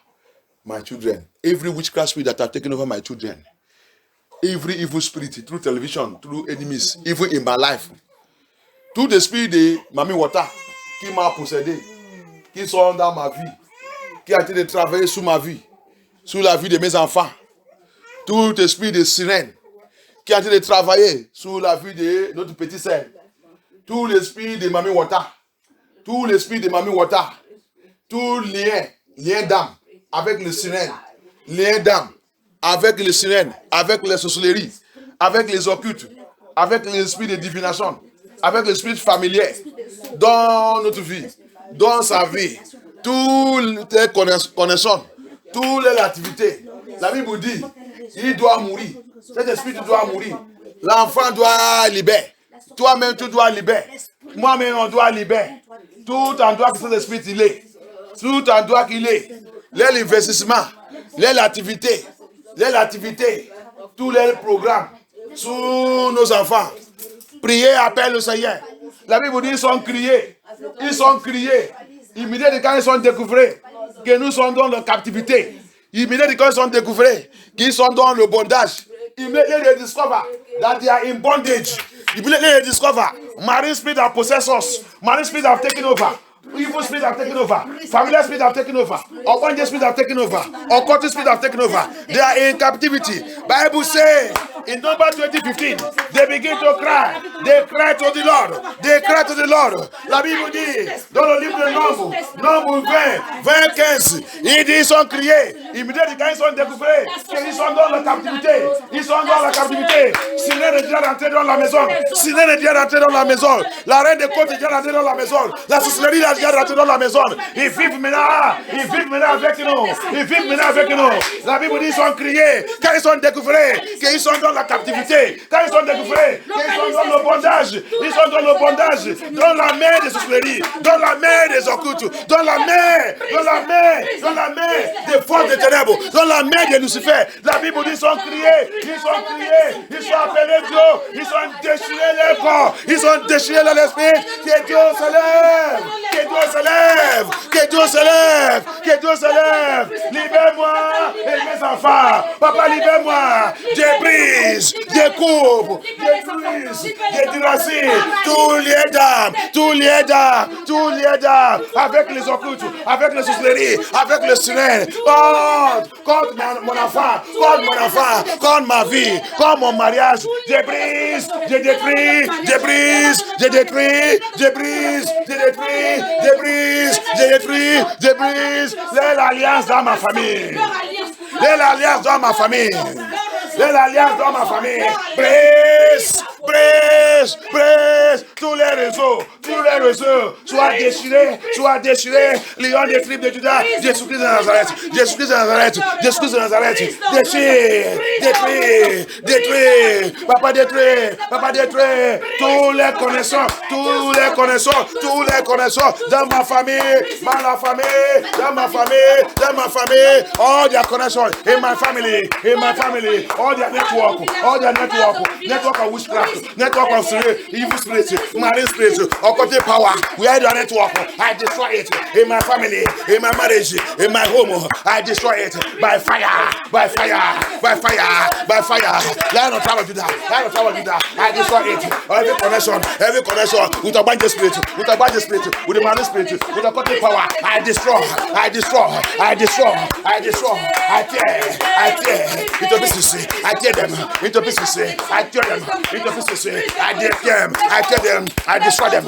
my children, every witchcraft spirit that have taken over my children, every evil spirit through television, through enemies, even in my life, tout esprit de Mami Wata qui m'a possédé, qui sont dans ma vie, qui a été de travailler sur ma vie, sur la vie de mes enfants, tout esprit de sirène qui a été de travailler sur la vie de notre petit sœur, tout l'esprit de Mami Wata, tout l'esprit de Mami Wata, tout lien d'âme avec les sirènes, lien d'âme avec les sirènes, avec les sorcelleries, avec les occultes, avec l'esprit de divination, avec l'esprit familier, dans notre vie, dans sa vie, toutes les connaissances, toutes les activités. La Bible dit, il doit mourir Cet esprit doit mourir. L'enfant doit libérer. Toi-même, tu dois libérer. Moi-même, on doit libérer. Tout en toi que cet esprit il est. Tout en toi qu'il est. L'investissement, l'activité, tous les programmes sur nos enfants. Priez, appelle le Seigneur. La Bible dit ils sont criés. Ils sont criés. Immédiatement quand ils sont découverts que nous sommes dans la captivité. Immédiatement quand ils sont découverts qu'ils sont dans le bondage. Immediately they discover that they are in bondage. Immediately they discover marine spirit have possessed us. Marine spirit have taken over. Evil spirit have taken over. Familiar spirit have taken over. Abundant spirit have taken over. Occultic spirit have taken over. They are in captivity. Bible says in number 20:15, they begin to cry. They cry to the Lord. They cry to the Lord. La Bible dit dans le livre de Nombre 20, 15, ils sont criés. Immédiatement quand ils sont découverts, ils sont dans la captivité. Ils sont dans la captivité. Sinon est déjà rentré dans la maison. Sinon est déjà rentré dans la maison. La reine des côtes est déjà rentrée dans la maison. La sorcellerie est déjà rentrée dans la maison. Ils vivent maintenant avec nous. Ils vivent maintenant avec nous. La Bible dit ils sont criés. Quand ils sont découverts, qu'ils sont dans la captivité. Quand ils sont découverts, qu'ils sont dans le bondage. Ils sont dans le bondage. Dans la main des sorcelleries. Dans la main des occultes. Dans la main des forces des ténèbres. Dans la main de Lucifer. La Bible dit ils sont criés. Ils sont appelés Dieu. Ils sont déchirés les corps. Ils sont déchirés l'esprit. Que Dieu se lève. Que Dieu se lève. Que Dieu se lève. Que Dieu se lève. Libère-moi et mes enfants. Papa, libère-moi. Je brise, je coupe, je déracine tous les dames, avec les occultes, avec les sorcelleries, avec le sirène. Contre mon enfant, contre ma vie, contre mon mariage. Je brise, je détruis, je brise, je détruis, je brise, je détruis, je brise, je détruis, je brise l'alliance dans ma famille. L'alliance dans ma famille. L'alliance dans ma famille. Brise tous les réseaux, soient déchirés, lion des tribus de Juda, Jésus-Christ de Nazareth, détruis, papa détruis, tous les connaissants, dans ma famille, dans ma famille, all their connections, in my family, all their network of witchcraft, network of evil spirits, marine spirits, occultic power, we are the network. I destroy it in my family, in my marriage, in my home. I destroy it by fire. Lion of Tower Judah. I destroy it. Every connection with a bunch of spirit, with the marine spirit, with the occultic power. I destroy. I tear into pieces. I tear them into pieces. I tear them into pieces. I tear them. I destroy them.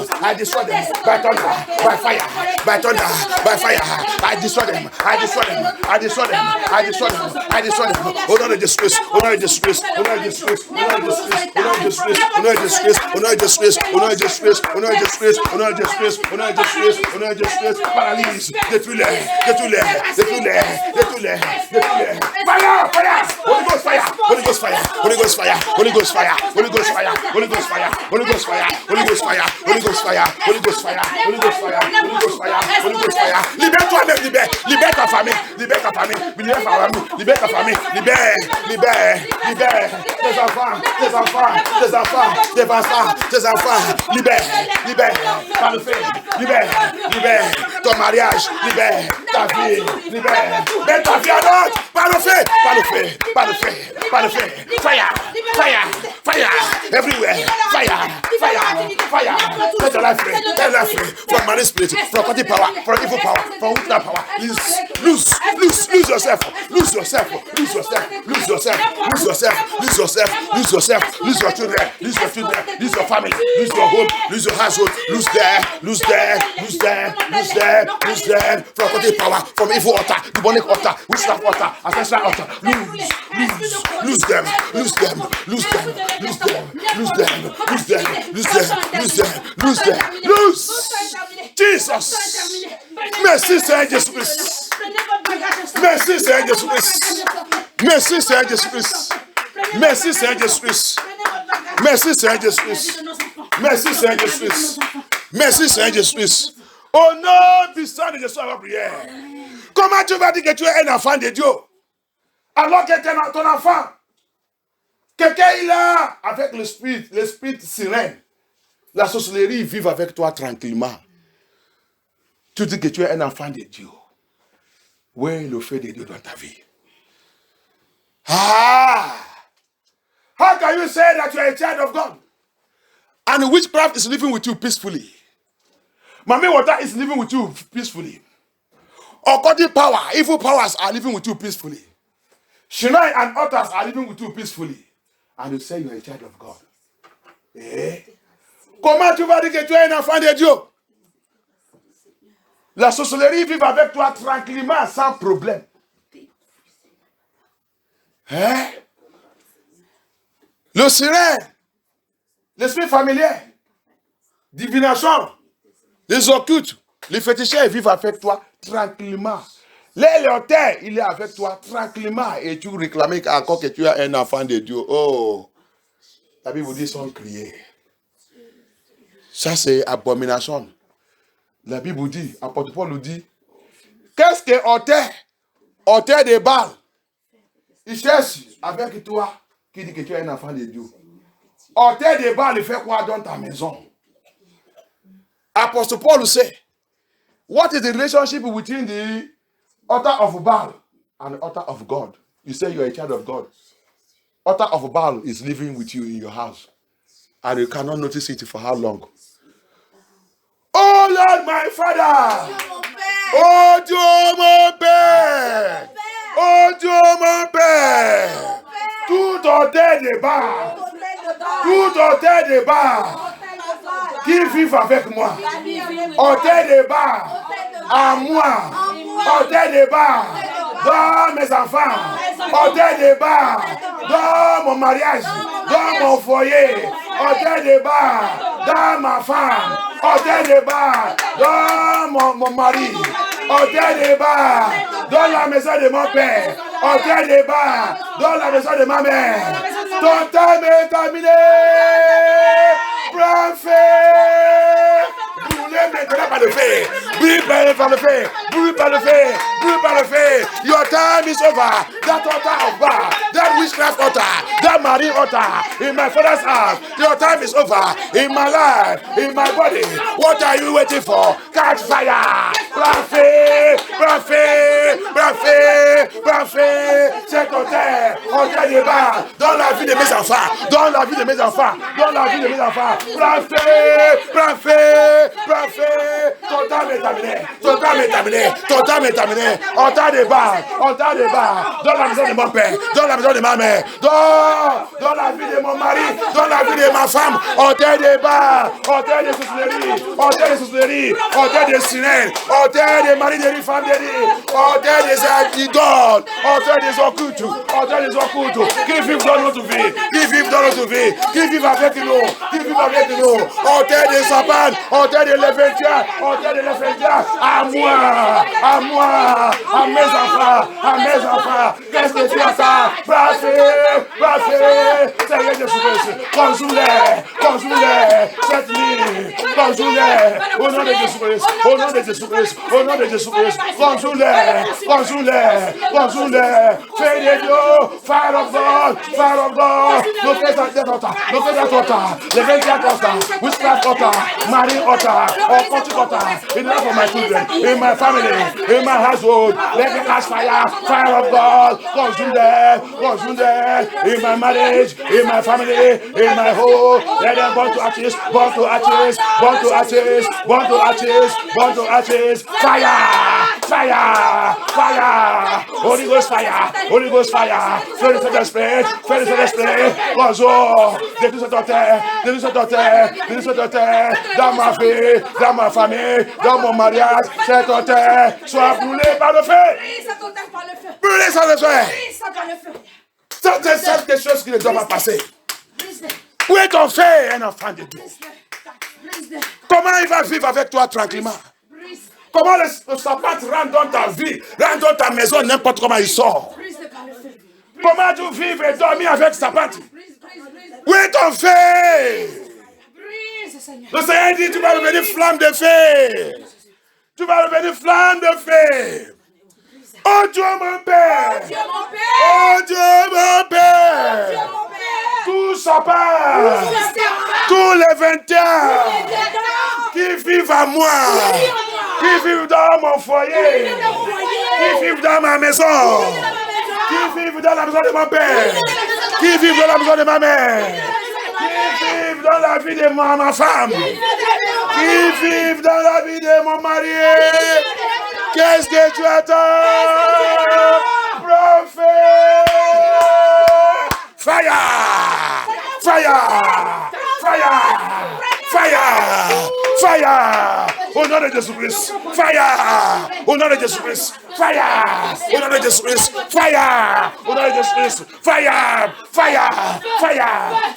By thunder, by fire. I destroy them. Oh, no disgrace. Paralyse. Détruis-les. Fire. Holy Ghost fire. Libère-toi même, libère ta famille. Libère ta famille. Libère tes enfants. Libère par le feu. Libère ton mariage. Libère ta vie. Mets ta vie en ordre par le feu. Fire. Everywhere. Fire. Let your life free. From marine spirit, from body power, from evil power, from witchcraft power. Lose yourself. Lose your children. Lose your family. Lose your home. Lose your household. Lose them. From body power, from evil altar, demonic altar, witchcraft altar, ancestral altar. Lose them. Jesus. Merci Seigneur Jésus-Christ. Merci Seigneur Jésus-Christ. Merci Seigneur Jésus-Christ. Merci Seigneur Jésus-Christ. Merci Seigneur Jésus-Christ. Au nom du sang de Jésus, à la prière. Comment tu vas dire que tu es un enfant de Dieu alors que ton enfant, quelqu'un il a avec l'esprit sirène, la sorcellerie vive avec toi tranquillement. Tu dis que tu es un enfant de Dieu. Où est le feu de Dieu dans ta vie? Ah! How can you say that you are a child of God? And witchcraft is living with you peacefully. Mommy water is living with you peacefully. Occultic power, evil powers are living with you peacefully. Shrine and altars are living with you peacefully. And you say you are a child of God. Eh? Comment tu vas dire que tu es un enfant de Dieu? La sorcellerie vive avec toi tranquillement, sans problème. Hein? Le sirène, l'esprit familier, divination, les occultes, les féticheurs vivent avec toi tranquillement. L'éléotaire, il est avec toi tranquillement et tu réclames encore que tu es un enfant de Dieu. Oh, la Bible vous dit sans crier. Ça c'est abomination. La Bible vous dit, apôtre Paul nous dit, qu'est-ce que auteur de Baal? Il cherche avec toi qui dit que tu es un enfant de Dieu. Auteur de Baal, il fait quoi dans ta maison? Apostle Paul say, what is the relationship between the altar of Baal and the altar of God? You say you are a child of God. Altar of Baal is living with you in your house. And you cannot notice it for how long? Oh Lord, my Father! Oh Dieu, mon Père! Oh Dieu, mon Père! Tout auteur de Baal, tout auteur de Baal, qui vivent avec moi, auteur de Baal, à moi, auteur de Baal, dans mes enfants, auteur de Baal, dans mon mariage, dans mon foyer, auteur de Baal, dans ma femme, auteur de Baal, dans mon mari, auteur de Baal, dans la maison de mon père, auteur de Baal, dans la maison de ma mère. Ton temps est terminé. Prends feu. Brûlez maintenant par le feu. Brûle par le feu. Brûle par le feu. Brûle par le feu. Your time is over. That altar of Baal, that witchcraft altar, that marine altar in my father's house. Your time is over. In my life, in my body. What are you waiting for? Catch fire. Prends feu. Prends feu. Prends feu. Prends feu. Cet auteur de Baal dans la vie de mes enfants. Dans la vie de mes enfants. Dans la vie de mes enfants. Prends feu. Prends feu. Prends feu. Ton temps est terminé. Ton temps est terminé. Ton temps est terminé. Auteur de Baal. Auteur de Baal. Dans la maison de mon père. Dans la maison de ma mère. Dans la vie de mon mari. Dans la vie de ma femme. Auteur de Baal. Auteur de sorcellerie. Auteur de sorcellerie. Auteur de sirène. Auteur de mari de femme de vie. Auteur des idoles. Auteur des occultes. Auteur des occultes. Qui vivent dans notre vie. Qui vivent dans notre vie. Qui vivent avec nous. Qui vivent avec nous. Auteur des sapins. Auteur de l'évêtiat. Auteur de l'évêtiat. À moi. À moi. À mes enfants. À mes enfants. Qu'est-ce que tu as ça? Brassez. Brassez. Seigneur Jésus-Christ. Conjoue-les. Conjoue-les. Cette nuit. Conjoue-les. Au nom de Jésus-Christ. Au nom de Jésus-Christ. Au nom de Jésus-Christ. Conjoue-les. Conjoue-les. Conjoue-les. Fais des dieux. Fire of God. Fire of God. Locate that altar. Locate that altar. The 20th altar. Witchcraft altar. Marine altar. Occultic altar. In the life of my children. In my family. In my household. Let me catch fire. Fire of God. Consume them. Consume them. In my marriage. In my family. In my home. Let them burn to ashes. Burn to ashes. Burn to ashes. Burn to ashes. Burn to ashes. Fire. Fire. Fire. Holy Ghost fire. Holy Ghost fire. Fais le feu d'esprit. Fais le feu d'esprit. Bonjour. Détruis cette terre. Détruis cette terre. Détruis cette terre. Dans ma vie. Dans ma famille. Dans mon mariage. Cette terre soit brûlée par le feu. Brûlée par le feu. C'est quelque chose qui ne doit pas passer. Où est ton fait, un enfant de Dieu? Comment il va vivre avec toi tranquillement? Comment le sabbat rentre dans ta vie, rentre dans ta maison, n'importe comment il sort? Comment tu vivre et dormir avec sa patte? Où est ton feu? Le Seigneur dit, tu vas devenir flamme de feu. Tu vas devenir flamme de feu. Oh Dieu mon Père. Oh Dieu mon Père. Tout ça part. Tous les 21 qui vivent à moi. Qui vivent dans mon foyer. Qui vivent dans ma maison. Qui vivent dans la maison de mon père. Qui vivent dans la maison de ma mère. Qui vivent dans la vie de ma femme. Qui vivent dans la vie de mon mari. Qu'est-ce que tu attends? Prophète! Fire! Fire! Fire! Fire! Fire! Au nom de Jésus-Christ! Fire! Au nom de Jésus-Christ! Fire! Au nom de Jésus-Christ! Fire! Au nom de Jésus-Christ! Fire! Fire! Fire!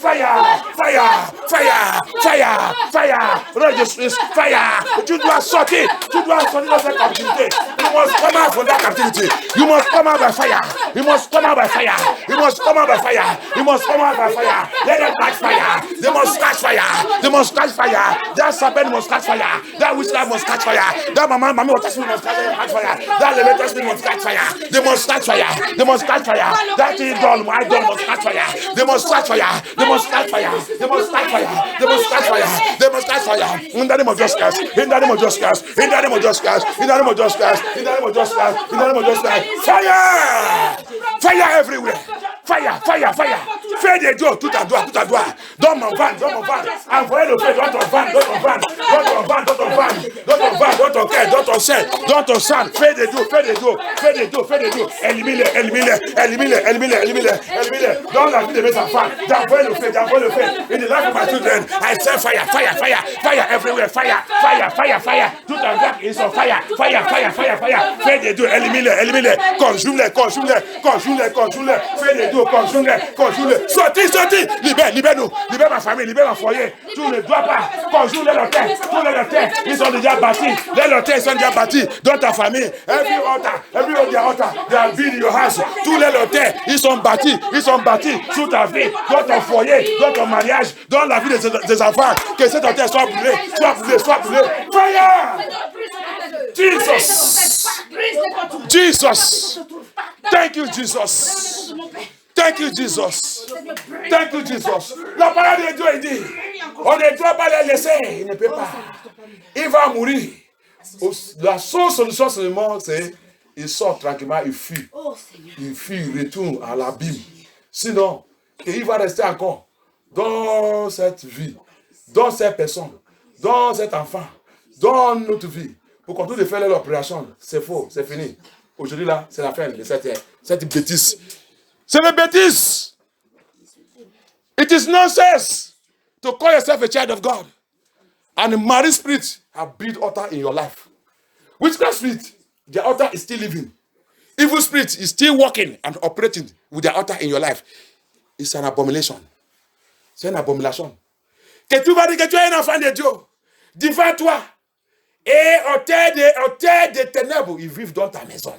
Fire! Fire! Fire! Fire! Fire! Au nom de Jésus-Christ! Fire! Tu dois sortir! Tu dois sortir de cette captivité! You must come out from that captivity! You must come out by fire! You must come out by fire! You must come out by fire! You must come out by fire! Let them catch fire! They must catch fire! They must catch fire! That serpent must catch fire! That witchcraft must catch fire! That mama must catch fire! That leviathan spirit must catch fire! They must catch fire! They must catch fire! That idol, my idol must catch fire! They must catch fire! They must catch fire! They must catch fire! They must catch fire! They must catch fire! In the name of Jesus Christ! In the name of Jesus Christ! In the name of Jesus Christ! In the name of Jesus Christ! In the name of Jesus Christ! In the name of Jesus Christ! Fire! Fire everywhere! Fire! Fire! Fire! Fais des dieux tout à droite, tout à droite. Dans mon van, dans mon van. Envoyez le feu dans ton van, dans ton van, dans ton van, dans ton van, dans ton van, dans ton cœur, dans ton sein, dans ton sang. Fais des dieux, fais des dieux, fais des dieux, fais des dieux. Élimine-les, élimine-les, élimine-les, élimine-les, élimine-les, élimine-les. Dans la vie de mes enfants, j'envoie le feu, j'envoie le feu. In the life of my children, I say fire, fire, fire, fire everywhere, fire, fire, fire, fire. Tout en droit, ils sont fire, fire, fire, fire, fire. Fais des dieux, élimine-les, élimine-les. Conjume-les, conjume-les, conjume-les, conjume-les. Fais des dieux, conjume-les, conjume-les. Sortis, sortis, libère, libère-nous, libère ma famille, libère mon foyer. Tu ne dois pas conjurer leur terre, tous les terres, ils sont déjà bâtis, les terres sont déjà bâtis dans ta famille. Every altar, they are built in your house. Tous les terres, ils sont bâtis sous ta vie, dans ton foyer, dans ton mariage, dans la vie des enfants. Que cette terre soit brûlée, soit brûlée, soit brûlée. Fire! Jesus! Jesus! Thank you, Jesus! Thank you, Jesus. Thank you, Jesus. La parole de Dieu est dit, on ne doit pas les laisser. Il ne peut pas. Il va mourir. La seule solution seulement, c'est il sort tranquillement, il fuit. Il fuit, il retourne à l'abîme. Sinon, il va rester encore dans cette vie, dans cette personne, dans cet enfant, dans notre vie. Pour qu'on tout faire l'opération, c'est faux, c'est fini. Aujourd'hui, là, c'est la fin de cette bêtise. C'est une bêtise. It is nonsense to call yourself a child of God. And the marine spirit have built altar in your life. Witchcraft spirit, the altar is still living. Evil spirit is still working and operating with the altar in your life. It's an abomination. C'est une abomination. Que tu vas dire que tu es un enfant de Dieu. Devant toi. Et au terre des ténèbres, ils vivent dans ta maison.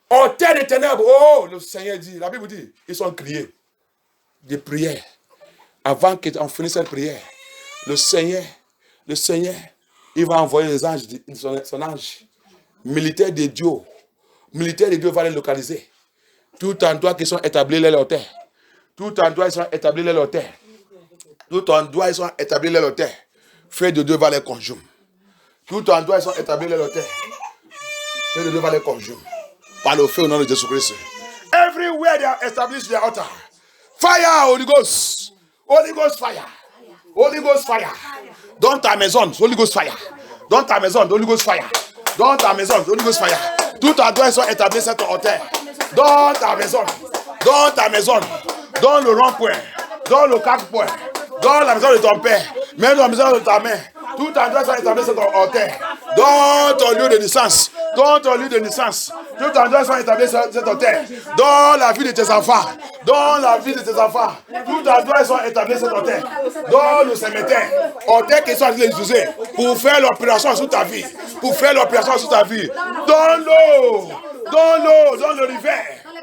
Au terre des ténèbres, oh, le Seigneur dit, la Bible dit, ils sont criés des prières. Avant qu'on finisse cette prière, le Seigneur, il va envoyer les anges, son ange, militaire de Dieu. Militaire de Dieu va les localiser. Tout endroit qu'ils sont établis leur terre. Tout endroit ils sont établis leur terre. Tout endroit ils sont établis leur terre. Feu de Dieu va les conjurer. Tout endroit ils sont établis leur terre. Feu de Dieu va les conjurer. Par le feu au nom de Jésus-Christ. Everywhere they are established their altar. Fire, Holy Ghost. Holy Ghost fire. Holy Ghost fire. Dans ta maison, Holy Ghost fire. Dans ta maison, Holy Ghost fire. Dans ta maison, Holy Ghost fire. Tout endroit ils sont établis cette hauteur. Dans ta maison. Dans ta maison. Dans le rond-point. Dans le 4-point. Dans la maison de ton père. Même dans la maison de ta mère. Tout endroit sont établis cette hauteur. Dans ton lieu de naissance. Dans ton lieu de naissance. Tout endroit sont établis cette hauteur. Dans la vie de tes enfants. Dans la vie de tes enfants. Tout endroit sont établis cette hauteur. Dans le cimetière. Hauteur qui sont utilisés pour faire l'opération sur ta vie. Pour faire l'opération sur ta vie. Dans l'eau. Dans l'eau. Dans le rivière.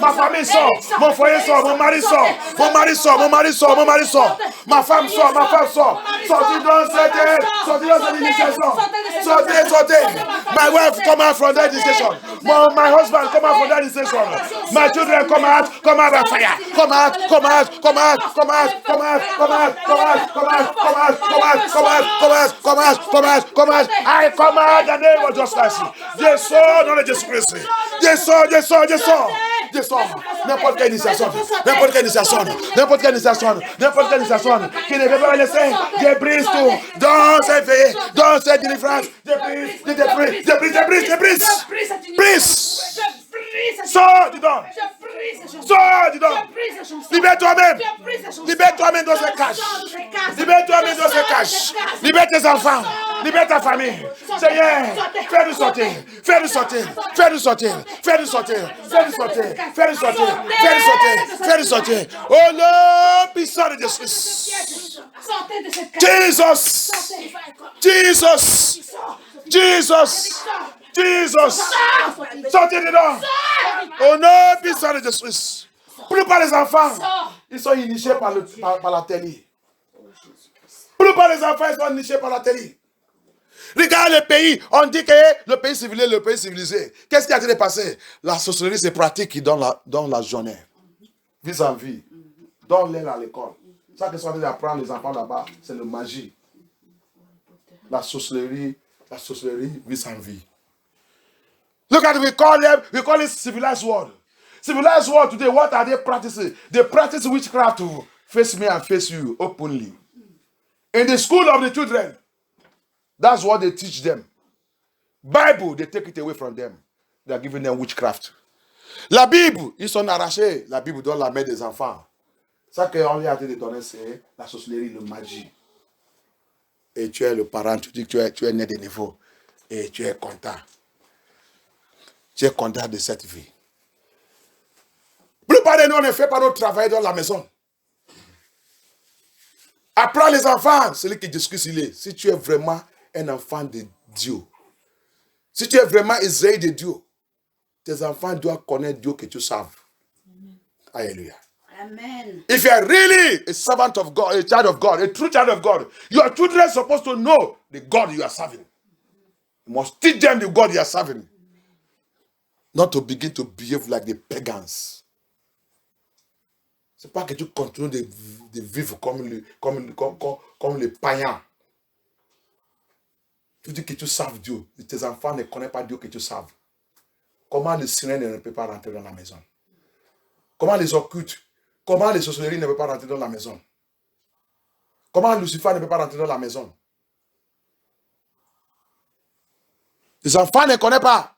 Ma famille sort. Mon foyer sort. Mon mari sort. Mon mari sort. Mon mari sort. Mon mari sort. Ma femme sort. Ma femme sort. Sortez dans cette initiation. Sortez, sortez. My wife come out from that initiation. My husband come out from that initiation. My children come out by fire. Come out. I command the name of justice. Descends dans le Jésus-Christ. Descends. N'importe quelle initiation qui ne veut pas laisser, débrise tout. Dans cette veillée, dans cette délivrance, brise. Sors du don. Libère toi-même dans ce cache. Libère tes enfants. Libère ta famille. Seigneur, fais-nous sortir. Oh nom puissant de Jésus. Jesus. Sortez dedans. Au nom puissant de Jésus. Plus par les enfants, ils sont initiés par la télé. Plus par les enfants, ils sont initiés par la télé. Regarde le pays, on dit que le pays civilisé. Qu'est-ce qui a été passé? La sorcellerie se pratique dans la journée. Vis-à-vis. Donne-les à l'école. Ça que ça veut apprendre les enfants là-bas, c'est la magie. La sorcellerie vis-à-vis. Look at we call it civilized world. Civilized world today, what are they practicing? They practice witchcraft to face me and face you openly. In the school of the children, that's what they teach them. Bible, they take it away from them. They are giving them witchcraft. La Bible, ils sont arrachés. La Bible donne la main des enfants. Ça qu'on lui a été donné, c'est la sorcellerie, la magie. Et tu es le parent, tu dis que tu es né de nouveau. Et tu es content. Tu es content de cette vie. La plupart de nous, on ne fait pas notre travail dans la maison. Apprends les enfants, celui qui discute, il est. Si tu es vraiment un enfant de Dieu, si tu es vraiment Israël de Dieu, tes enfants doivent connaître Dieu que tu saves. Alléluia. Amen. If you are really a servant of God, a child of God, a true child of God, your children are supposed to know the God you are serving. You must teach them the God you are serving. Not to begin to behave like the pagans. C'est pas que tu continues de vivre comme les païens. Tu dis que tu saves Dieu. Tes enfants ne connaissent pas Dieu que tu saves. Comment les sirènes ne peuvent pas rentrer dans la maison? Comment les occultes? Comment les sorcelleries ne peuvent pas rentrer dans la maison? Comment Lucifer ne peut pas rentrer dans la maison? Les enfants ne connaissent pas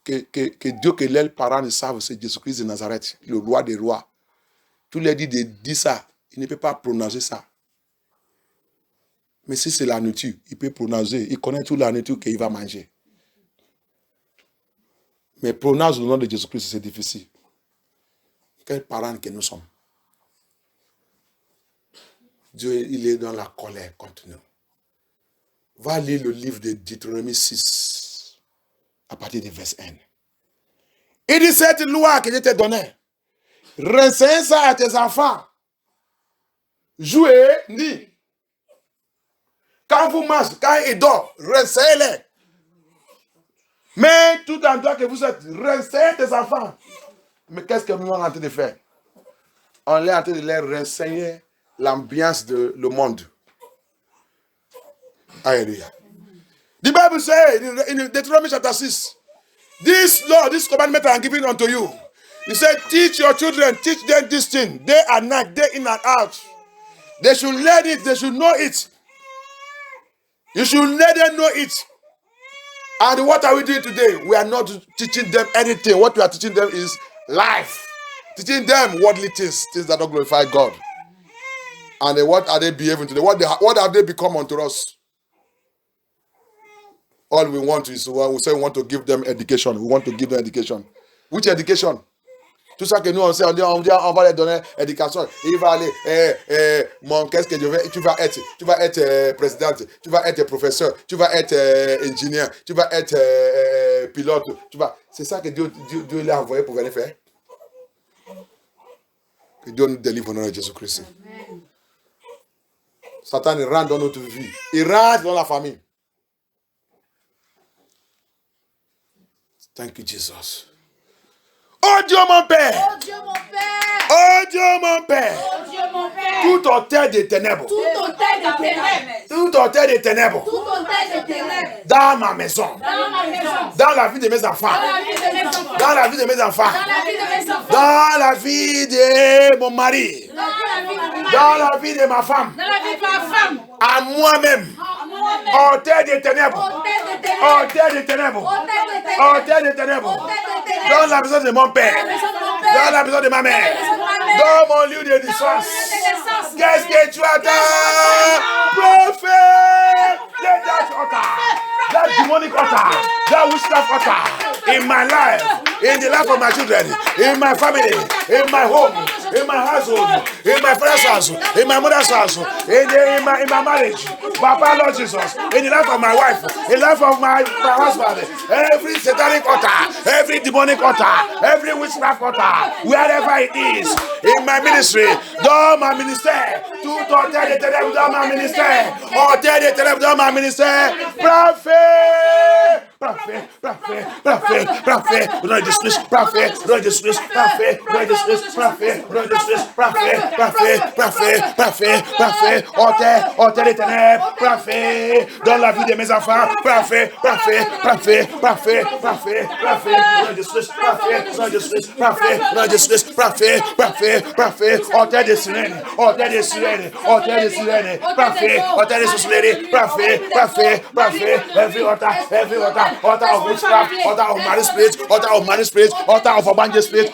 que Dieu que leurs parents ne savent, c'est Jésus-Christ de Nazareth, le roi des rois. Tu leur dis de dire ça, il ne peut pas prononcer ça. Mais si c'est la nourriture, il peut prononcer, il connaît toute la nourriture qu'il va manger. Mais prononcer le nom de Jésus-Christ, c'est difficile. Quels parents que nous sommes. Dieu, il est dans la colère contre nous. Va lire le livre de Deutéronome 6, à partir du verset 1. Il dit cette loi que je t'ai donnée, renseigne ça à tes enfants. Jouez, ni. Quand vous mangez, quand ils dorment, renseignez-les. Mais tout endroit que vous êtes, renseignez tes enfants. Mais qu'est-ce que nous sommes en train de faire? On est en train de leur renseigner l'ambiance de le monde. Alléluia. The Bible says in Deuteronomy chapter 6, this law, this commandment I am giving unto you. He said, teach your children, teach them this thing, day and night, day in and out. They should learn it, they should know it. You should let them know it. And what are we doing today? We are not teaching them anything. What we are teaching them is life. Teaching them worldly things that don't glorify God. And what are they behaving today? What have they become unto us? All we want is, we say we want to give them education. We want to give them education. Which education? Tout ça que nous on sait, on va leur donner éducation. Il va aller, qu'est-ce que je vais, tu vas être présidente, tu vas être professeur, tu vas être ingénieur, tu vas être pilotes. Tu vois, c'est ça que Dieu l'a envoyé pour venir faire. Que Dieu nous délivre au nom de Jésus-Christ. Satan il rentre dans notre vie. Il rentre dans la famille. Thank you, Jesus. Oh Dieu mon Père. Oh Dieu mon Père. Oh Dieu mon Père. Oh Dieu mon Père. Tout hôtel des ténèbres. Tout hôtel de ténèbres. Tout hôtel des ténèbres. Tout hôtel de ténèbres. Dans ma maison. Dans ma maison. Dans la vie de mes enfants. Dans la vie de mes enfants. Dans la vie de mes enfants. Dans la vie de mes enfants. Dans la vie de mon mari. Dans la vie de mon mari. Dans la vie de ma femme. Dans la vie de ma femme. À moi-même. À moi-même. Hôtel des ténèbres. Hôtel de ténèbres. Hôtel des ténèbres. Hôtel de ténèbres. Hôtel des ténèbres. Hôtel de ténèbres. Dans la maison de mon père. Dans la maison de mon père. Dans la maison de ma mère. Dans mon lieu de naissance. Qu'est-ce que tu attends? Prophète! Let that altar, that demonic altar, that witchcraft altar in my life, in the life of my children, in my family, in my home, in my household, in my father's house, in my mother's house, in my marriage. Papa, Lord Jesus, in the life of my wife, in the life of my husband, every satanic altar, every demonic altar, every witchcraft altar, wherever it is, in my ministry, dans ma ministère, tout hôtel des ténèbres dans ma ministère, hôtel des ténèbres dans ma ministère, prophet, prophet, prophet, prophet, prophet, Lord Jesus, prophet, Lord Jesus, prophet, Lord Jesus, prophet, Lord Jesus, prophet, prophet, prophet, prophet, prophet, hôtel des ténèbres, prophet, dans la vie de mes enfants, prophet, prophet, prophet, prophet, prophet, prophet, Lord Jesus, prophet, Lord Jesus, prophet, Lord Jesus, prophet, prophet, prophet, hôtel des sirènes, hôtel des sirènes, hôtel des sirènes, prophet, hôtel des sirènes, prophet, prophet, prophet, every altar, altar of witchcraft, altar of marriage spirit, altar of marriage spirit, altar of abandoned spirit,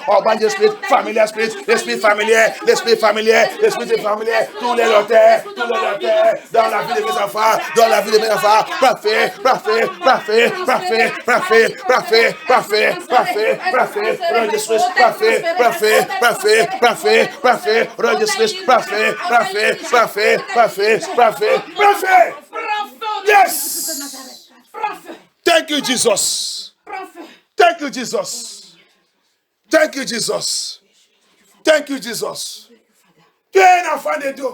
familiar spirit, the spirit familiar, the spirit familiar, the spirit familiar, tous les auteurs, dans la vie de mes enfants, dans la vie de mes enfants, prophet, prophet, prophet, prophet, prophet, prophet, prophet, prophet, prophet, registré, prophet, prophet, prophet, prophet, prophet, registré, prophet, prophet, prophet, prophet, prophet, prophet. Yes. Thank you, Jesus. Thank you, Jesus. Thank you, Jesus. Thank you, Jesus. Tu es un enfant de Dieu.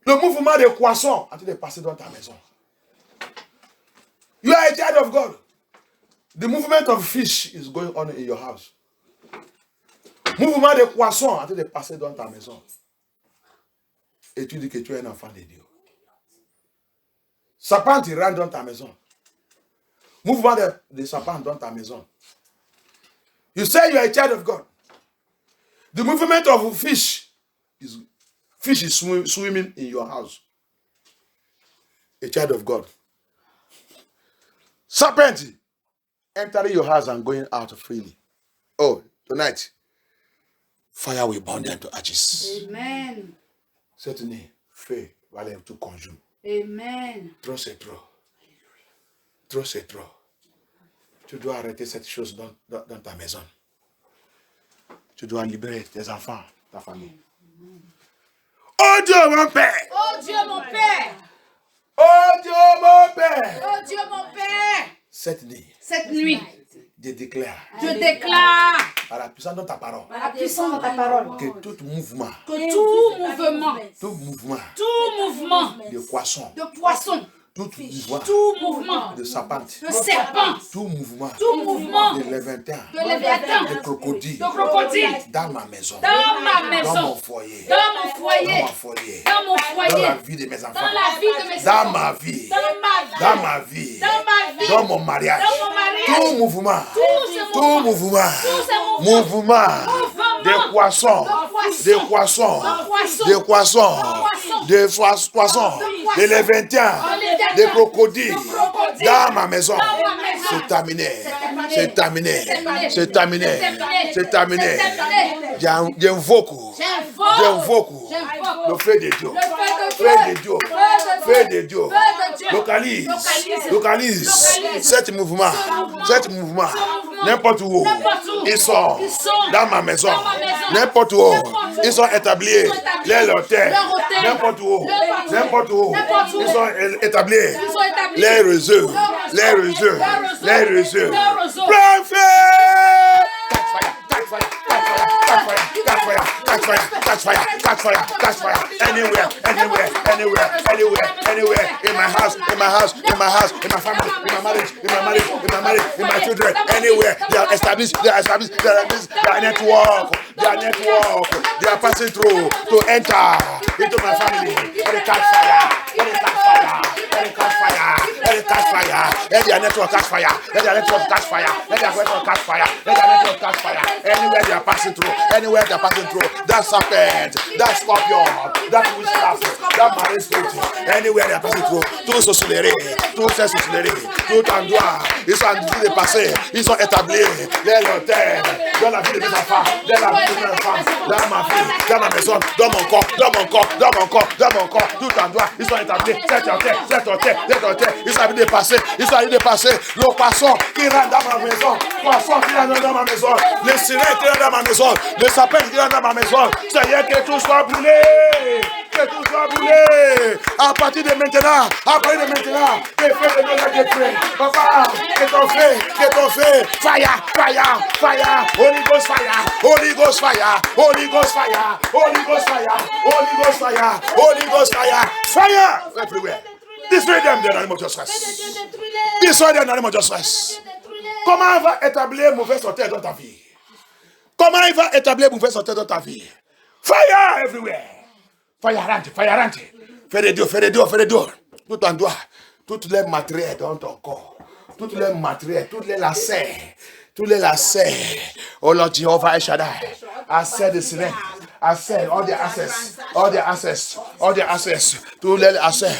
Le mouvement des poissons a été passé dans ta maison. You are a child of God. The movement of fish is going on in your house. Mouvement des poissons a été passé dans ta maison. Et tu dis que tu es un enfant de Dieu. Serpent, il rentre dans ta maison. Mouvement de serpent dans ta maison. You say you are a child of God. The movement of fish is swimming in your house. A child of God. Serpent entering your house and going out freely. Oh, tonight, fire will burn them to ashes. Amen. Cette nuit, feu va aller tout conjoint. Amen. Trop c'est trop. Trop c'est trop. Tu dois arrêter cette chose dans ta maison. Tu dois libérer tes enfants, ta famille. Oh Dieu mon Père! Oh Dieu mon Père! Oh Dieu mon Père! Oh Dieu mon Père! Cette nuit, je déclare par la puissance de ta parole que tout mouvement de poisson, tout mouvement de serpent, tout mouvement de léviathan, de crocodile, dans ma maison, dans mon foyer, dans la vie de mes enfants, dans ma vie, dans mon mariage, tout mouvement de poissons, de léviathans, de crocodiles, dans ma maison. C'est terminé. C'est terminé. C'est terminé. C'est terminé. J'invoque le feu de Dieu. Feu de Dieu. Feu de Dieu. Localise. Cet mouvement N'importe où. Ils sont dans ma maison. N'importe où. Ils sont établis. Les locataires. N'importe où. N'importe où. Ils sont établis. Les réseaux. Les réseaux. Les réseaux. Prends feu. Catch fire, anywhere, in my house, in my family, in my marriage, in my children, anywhere. They are established, their network, they are passing through to enter into my family. Let it catch fire, let it catch fire, let it catch fire, let it catch fire, let their network catch fire, let their network catch fire, let their network catch fire, let their network catch fire, anywhere they are passing through, that serpent, that scorpion, that witchcraft, that marine spirit, anywhere they are passing through, tout se soulèverait, tout se soulèverait, tout endroit, ils sont en train de passer, ils sont établis, les locataires, dans la vie de mes enfants, dans la vie de mes enfants, dans ma vie, dans ma maison, dans mon corps, tout endroit, ils sont établis, cette terre, ils sont en train de passer, le poisson qui rentre dans ma maison, le sirène qui rentre dans ma maison, le sapin qui rentre dans ma maison, Seigneur, que tout soit brûlé, à partir de maintenant, que feu de Dieu la détruit, papa, que ton feu, fire, Holy Ghost fire, everywhere. Destroy them in the name of Jesus. Comment il va établir mauvais sortir dans ta vie? Fire everywhere. Fire rentre. Fais des deux. Tout en doigt. Toutes les matériels dans ton corps. Toutes les lacets. Oh Lord Jehovah El Shaddai. Accès de silence. Access, all the access. Tous les lacets.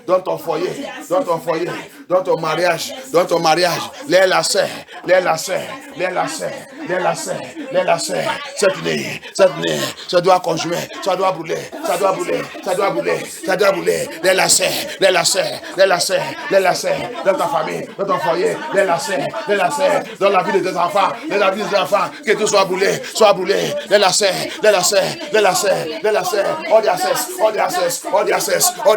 Dans ton foyer. Dans ton mariage. Les lacets. Cette nuit, ça doit conjurer, ça doit brûler. Les lacets. Dans ta famille, dans ton foyer, les lacets. Dans la vie de tes enfants, que tout soit brûlé. Les lacets. All the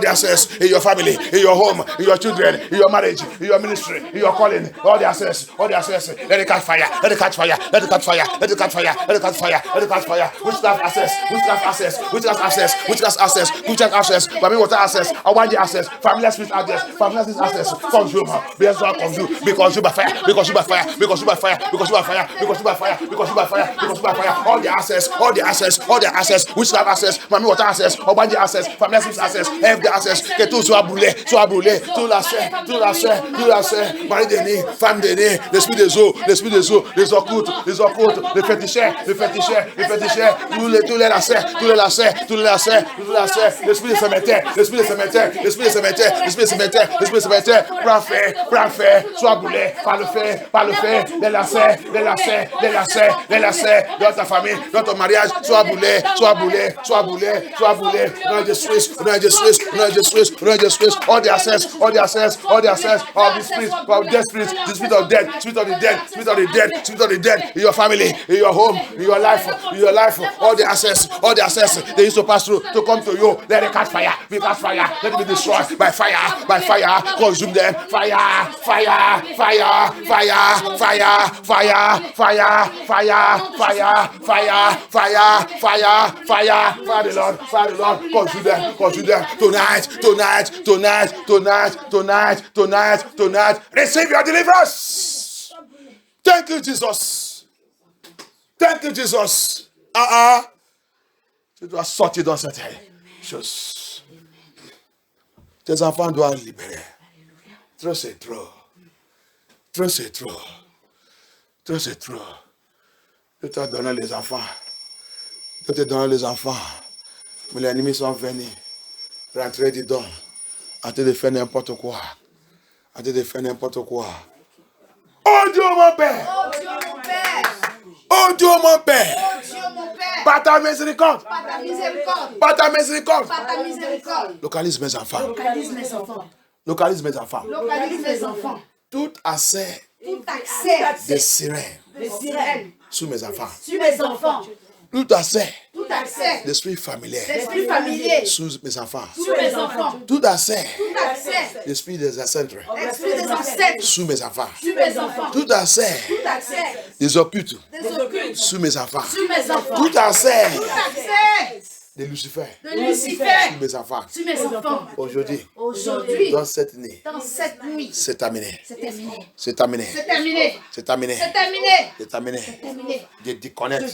access in your family, in your home, in your children, in your marriage, in your ministry, in your calling. All the access. Let it catch fire. Witchcraft access. Family water access. Awanje access. Family spirit access. Consume. Be consumed by fire. All the access. Witchcraft access. Family water access. Awanje access. Family spirit access. Every access. Que tout soit brûlé. Tout lâché. Mari Denis, femme Denis, l'esprit des eaux, les occultes, les féticheurs, tous les lacets, l'esprit des cimetières, prends feu, sois brûlé par le feu, les lacets, dans ta famille, dans ton mariage, sois brûlé, dans the Swiss, all the access, of the spirit, of death spirit, the spirit of death, spirit of the dead, in your family, in your home, in your life, all the access, they used to pass through to come to you. Let it catch fire, let it be destroyed by fire, consume them, fire, the Lord, consume them, tonight, receive your deliverance. Thank you, Jesus. Tu dois sortir dans cette chose. Tes enfants doivent être libérés. Trop c'est trop. Je t'ai donné les enfants. Mais les ennemis sont venus. Rentrer dedans. En train de faire n'importe quoi. Oh Dieu mon Père. Par ta miséricorde. Localise mes enfants. Tout accès tout accès des sirènes de sirène sur mes enfants. sur mes enfants, Tout accès tout accès d'esprit familier d'esprit familier sur mes enfants. sur mes enfants, Tout accès tout accès d'esprit des ancêtres d'esprit des ancêtres sur mes enfants. sur mes enfants, Tout accès tout accès des occultes des occultes sur mes enfants. sur mes enfants, Tout accès tout accès de Lucifer de Lucifer sur mes enfants. sur mes enfants. Aujourd'hui, Aujourd'hui, dans cette nuit, dans cette nuit, c'est terminé. c'est terminé. C'est terminé. C'est terminé. C'est terminé. C'est terminé. C'est terminé. Terminé. Je déconnecte.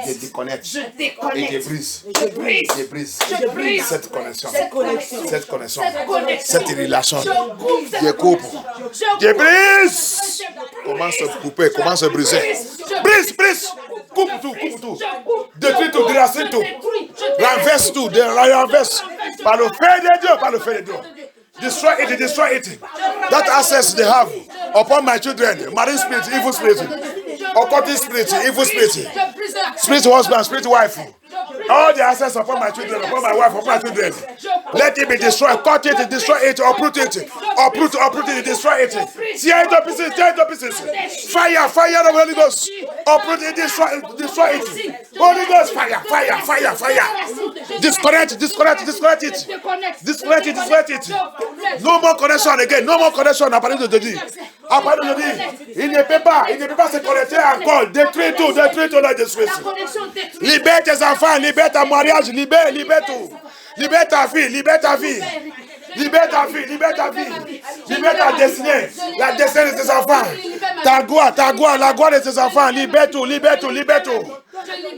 Je déconnecte. Je Et je déconnecte. brise. Je brise. Je brise. Je brise. Cette connexion. Cette connexion. Cette connexion. Cette connexion. Cette relation. Je coupe cette Je coupe. connexion. Je brise. Comment se couper? Comment se briser? Brise, brise. Coupe tout, coupe tout. Détruis tout, déracine tout. Renverse tout, renverse. Par le feu de Dieu, par le feu de Dieu. Destroy it, destroy it. That access they have upon my children, marine spirit, evil spirit, occultic spirit, evil spirit, spirit husband, spirit wife. All the access upon my children, upon my wife, upon my children. Let it be destroyed. Cut it, destroy it, uproot it. Uproot it, destroy it. Tear it to pieces, tear it to pieces. Fire, fire of the Holy Ghost. Uproot it, destroy it. Holy Ghost, fire, fire, fire, fire. Disconnect, disconnect, disconnect it. Disconnect it, disconnect it. No more connection again, no more connection à partir de jeudi. À partir de jeudi, il ne peut pas se connecter encore. Détruis tout dans le Jésus. Libère tes enfants, libère ta mariage, libère tout. Libère ta vie, libère ta vie. Libère ta vie, libère ta vie. Libère ta destinée, la destinée de tes enfants. Ta gloire, la gloire de tes enfants. Libère tout, libère tout, libère tout.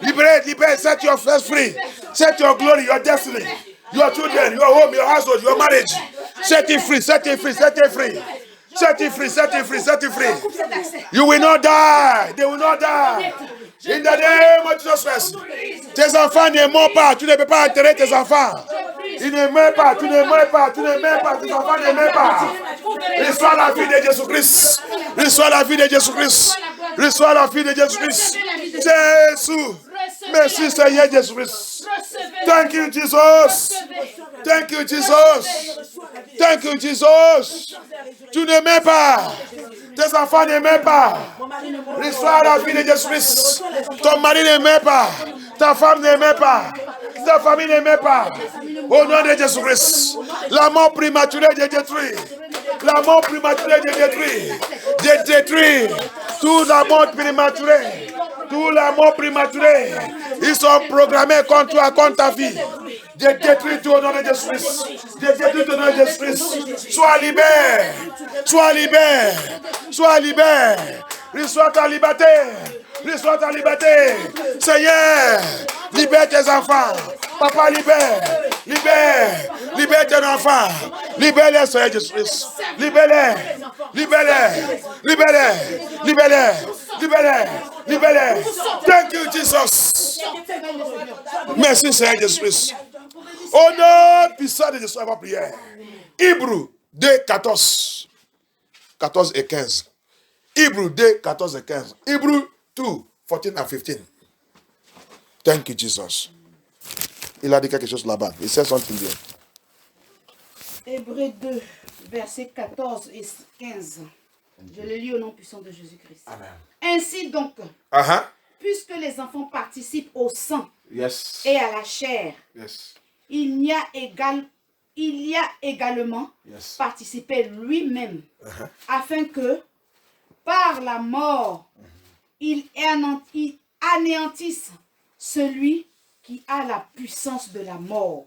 Libère, set your first free. Set your glory, your destiny. Your children, your home, your household, your marriage. Set it free, set it free, set it free. Set it free, set it free, set it free. You will not die. They will not die. In the name of Jesus Christ. Tes enfants ne meurent pas. Tu ne peux pas enterrer tes enfants. Ils ne meurent pas. Tu ne meurs pas. Tu ne meurs pas. Tes enfants ne meurent pas. Reçois la vie de Jésus-Christ. Reçois la vie de Jésus-Christ. Reçois la vie de Jésus-Christ. Jésus. Merci Seigneur Jésus-Christ. Thank you, Jesus. Thank you, Jesus. Thank you, Jesus. Tu ne m'aimes pas. Tes enfants ne m'aiment pas. Reçois la vie de Jésus-Christ. Ton mari ne m'aime pas. Ta femme ne m'aime pas. Ta famille ne m'aime pas. Au nom de Jésus-Christ. La mort prématurée est détruite. La mort prématurée est détruite. Je détruis toute la mort prématurée. Toute la mort prématurée. Ils sont programmés contre toi, contre ta vie. Je détruis tout au nom de Jésus-Christ. Je détruis tout au nom de Jésus-Christ. Sois libère. Sois libère. Sois libère. Reçois ta liberté. Reçois ta liberté. Seigneur, libère tes enfants. Papa, libère. Libère. Libère tes enfants. Libère-les, Seigneur Jésus-Christ. Libère-les. Libère-les. Libère-les. Libère-les. Libère-les. Libère-les. Thank you, Jesus. Merci, Seigneur Jésus-Christ. Au nom puissant de Jésus, avant prière. Hébreux 2, 14. 14 et 15. Hébreux 2, 14 et 15. Hébreux 2, 14 and 15. Thank you, Jesus. Il a dit quelque chose là-bas. Il sait something there. Hébreux 2, versets 14 et 15. Je le lis au nom puissant de Jésus-Christ. Amen. Ainsi donc, Uh-huh. puisque les enfants participent au sang Yes. et à la chair, Yes. il y a également Yes. participé lui-même, Uh-huh. afin que, par la mort, il anéantisse celui qui a la puissance de la mort,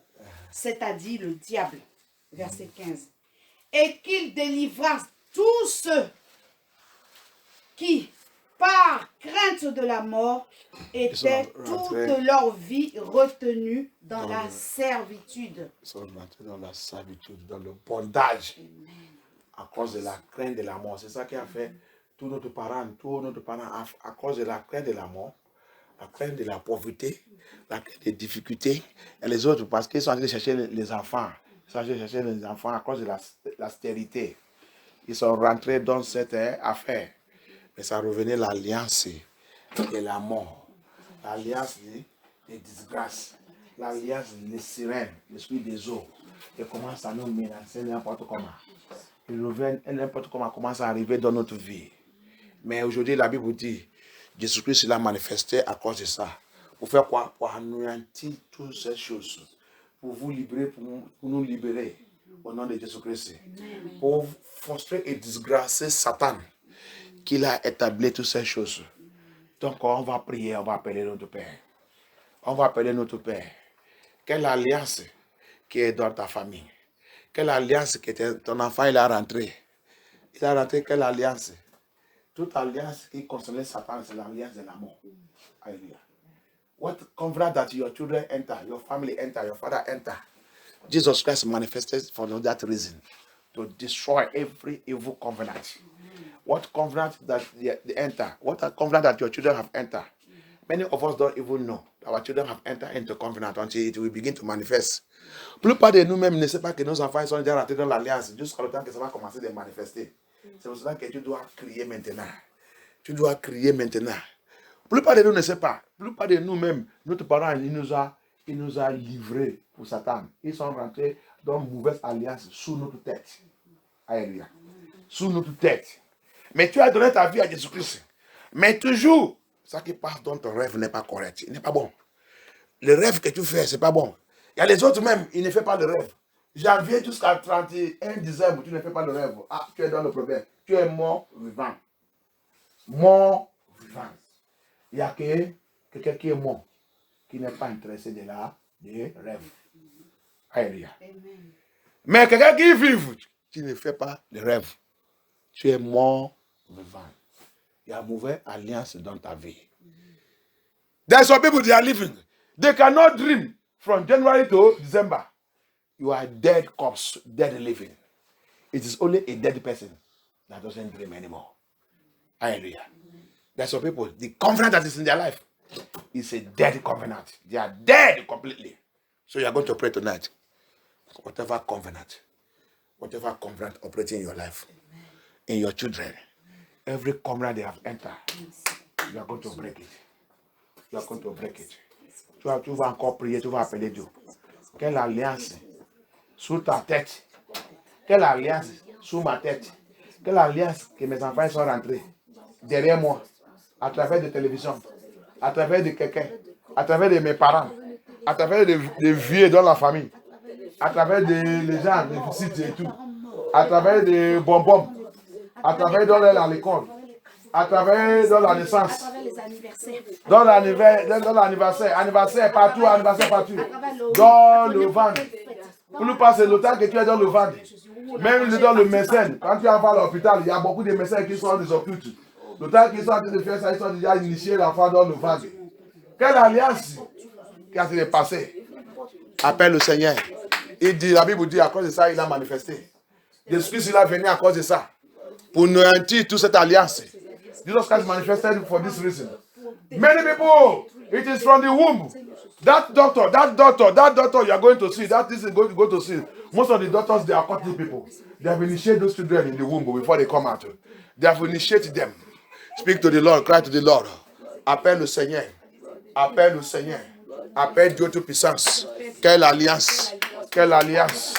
c'est-à-dire le diable. Verset 15. Et qu'il délivra tous ceux qui, par crainte de la mort, étaient toute leur vie retenus dans la servitude. Ils sont rentrés dans la servitude, dans le bondage, à cause de la crainte de la mort. C'est ça qui a fait tous nos parents, à cause de la crainte de la mort, la crainte de la pauvreté, la crainte des difficultés, et les autres, parce qu'ils sont allés chercher les enfants. Ils sont allés chercher les enfants à cause de la stérilité. Ils sont rentrés dans cette affaire. Mais ça revenait l'alliance de la mort, l'alliance des disgrâces, l'alliance des sirènes, l'esprit des eaux, qui commence à nous menacer n'importe comment. ils reviennent et n'importe comment commence à arriver dans notre vie. Mais aujourd'hui, la Bible dit, Jésus-Christ l'a manifesté à cause de ça. Pour faire quoi? Pour anéantir toutes ces choses. Pour vous libérer, pour nous libérer au nom de Jésus-Christ. Pour frustrer et disgracer Satan qui a établi toutes ces choses. Donc on va prier, on va appeler notre Père. On va appeler notre Père. Quelle alliance qui est dans ta famille? Quelle alliance que ton enfant il a rentré? Il a rentré quelle alliance? Toute alliance qui concernait Satan, c'est l'alliance de l'amour. Alléluia. What covenant that your children enter, your family enter, your father enter? Jesus Christ manifested for that reason, to destroy every evil covenant. What covenant that they enter? What a covenant that your children have entered? Many of us don't even know our children have entered into covenant until it will begin to manifest. Plupart de nous-mêmes ne savent pas que nos enfants sont déjà rentrés dans l'alliance jusqu'à le temps que ça va commencer à manifester. C'est pour cela que tu dois crier maintenant. Tu dois crier maintenant. Plupart de nous ne savent pas. Plupart de nous-mêmes, notre parent, il nous a livrés pour Satan. Ils sont rentrés dans une mauvaise alliance sous notre tête. Alléluia. Sous notre tête. Mais tu as donné ta vie à Jésus-Christ. Mais toujours, ce qui passe dans ton rêve n'est pas correct. Il n'est pas bon. Le rêve que tu fais, ce n'est pas bon. Il y a les autres même, ils ne font pas de rêve. Janvier jusqu'à 31 décembre, tu ne fais pas de rêve. Ah, tu es dans le problème. Tu es mort vivant. Mort vivant. Il n'y a que quelqu'un qui est mort, qui n'est pas intéressé de rêve. Alléluia. Mais quelqu'un qui vit, tu ne fais pas de rêve. Tu es mort vivant. Il y a une mauvaise alliance dans ta vie. There's some people they are living. They cannot dream from January to December. You are dead corpse, dead living. It is only a dead person that doesn't dream anymore. Hallelujah. There's some people, the covenant that is in their life is a dead covenant. They are dead completely. So you are going to pray tonight. Whatever covenant operating in your life, in your children, every covenant they have entered, you are going to break it. You are going to break it. Tu vas encore prier, tu vas appeler Dieu. Quelle alliance sous ta tête? Quelle alliance sous ma tête? Quelle alliance que mes enfants sont rentrés derrière moi, à travers de télévision, à travers de quelqu'un, à travers de mes parents, à travers des vieux dans la famille, à travers des gens, des visites et tout, à travers des bonbons, à travers dans l'école, à travers dans la naissance, dans l'anniversaire, anniversaire partout, dans le ventre. Pour nous passer le temps que tu es dans le ventre, même dans le médecin, quand tu vas à l'hôpital, il y a beaucoup de médecins qui sont des occultes. Le temps qu'ils sont en train de faire ça, ils sont déjà initiés l'enfant dans le ventre. Quelle alliance qui a été passée? Appelle le Seigneur. Il dit, la Bible dit, à cause de ça, il a manifesté. Jésus-Christ, il a venu à cause de ça. Pour nous mentir toute cette alliance. Jesus Christ manifested for this reason. Many people, it is from the womb. That doctor you are going to see, that is going to go to see. Most of the doctors, they are cutting people. They have initiated those children in the womb before they come out. They have initiated them. Speak to the Lord, cry to the Lord. Appelle le Seigneur. Appelle le Seigneur. Appelle Dieu toute puissance. Quelle alliance. Quelle alliance.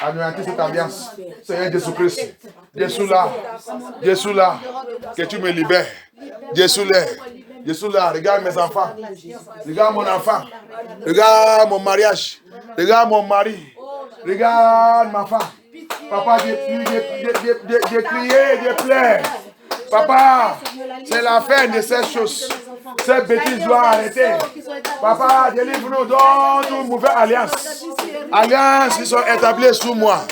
Anéantis cette alliance. Seigneur Jésus-Christ. Jésus là. Que tu me libères. Jésus là. Regarde mes enfants. Regarde mon enfant. Regarde mon mariage. Regarde mon mari. Regarde ma femme. Papa, j'ai crié, j'ai pleuré. Papa, c'est la fin de ces choses. Ces bêtises doivent arrêter. Papa, délivre-nous dans une mauvaise alliance. Alliance qui sont établies sous moi,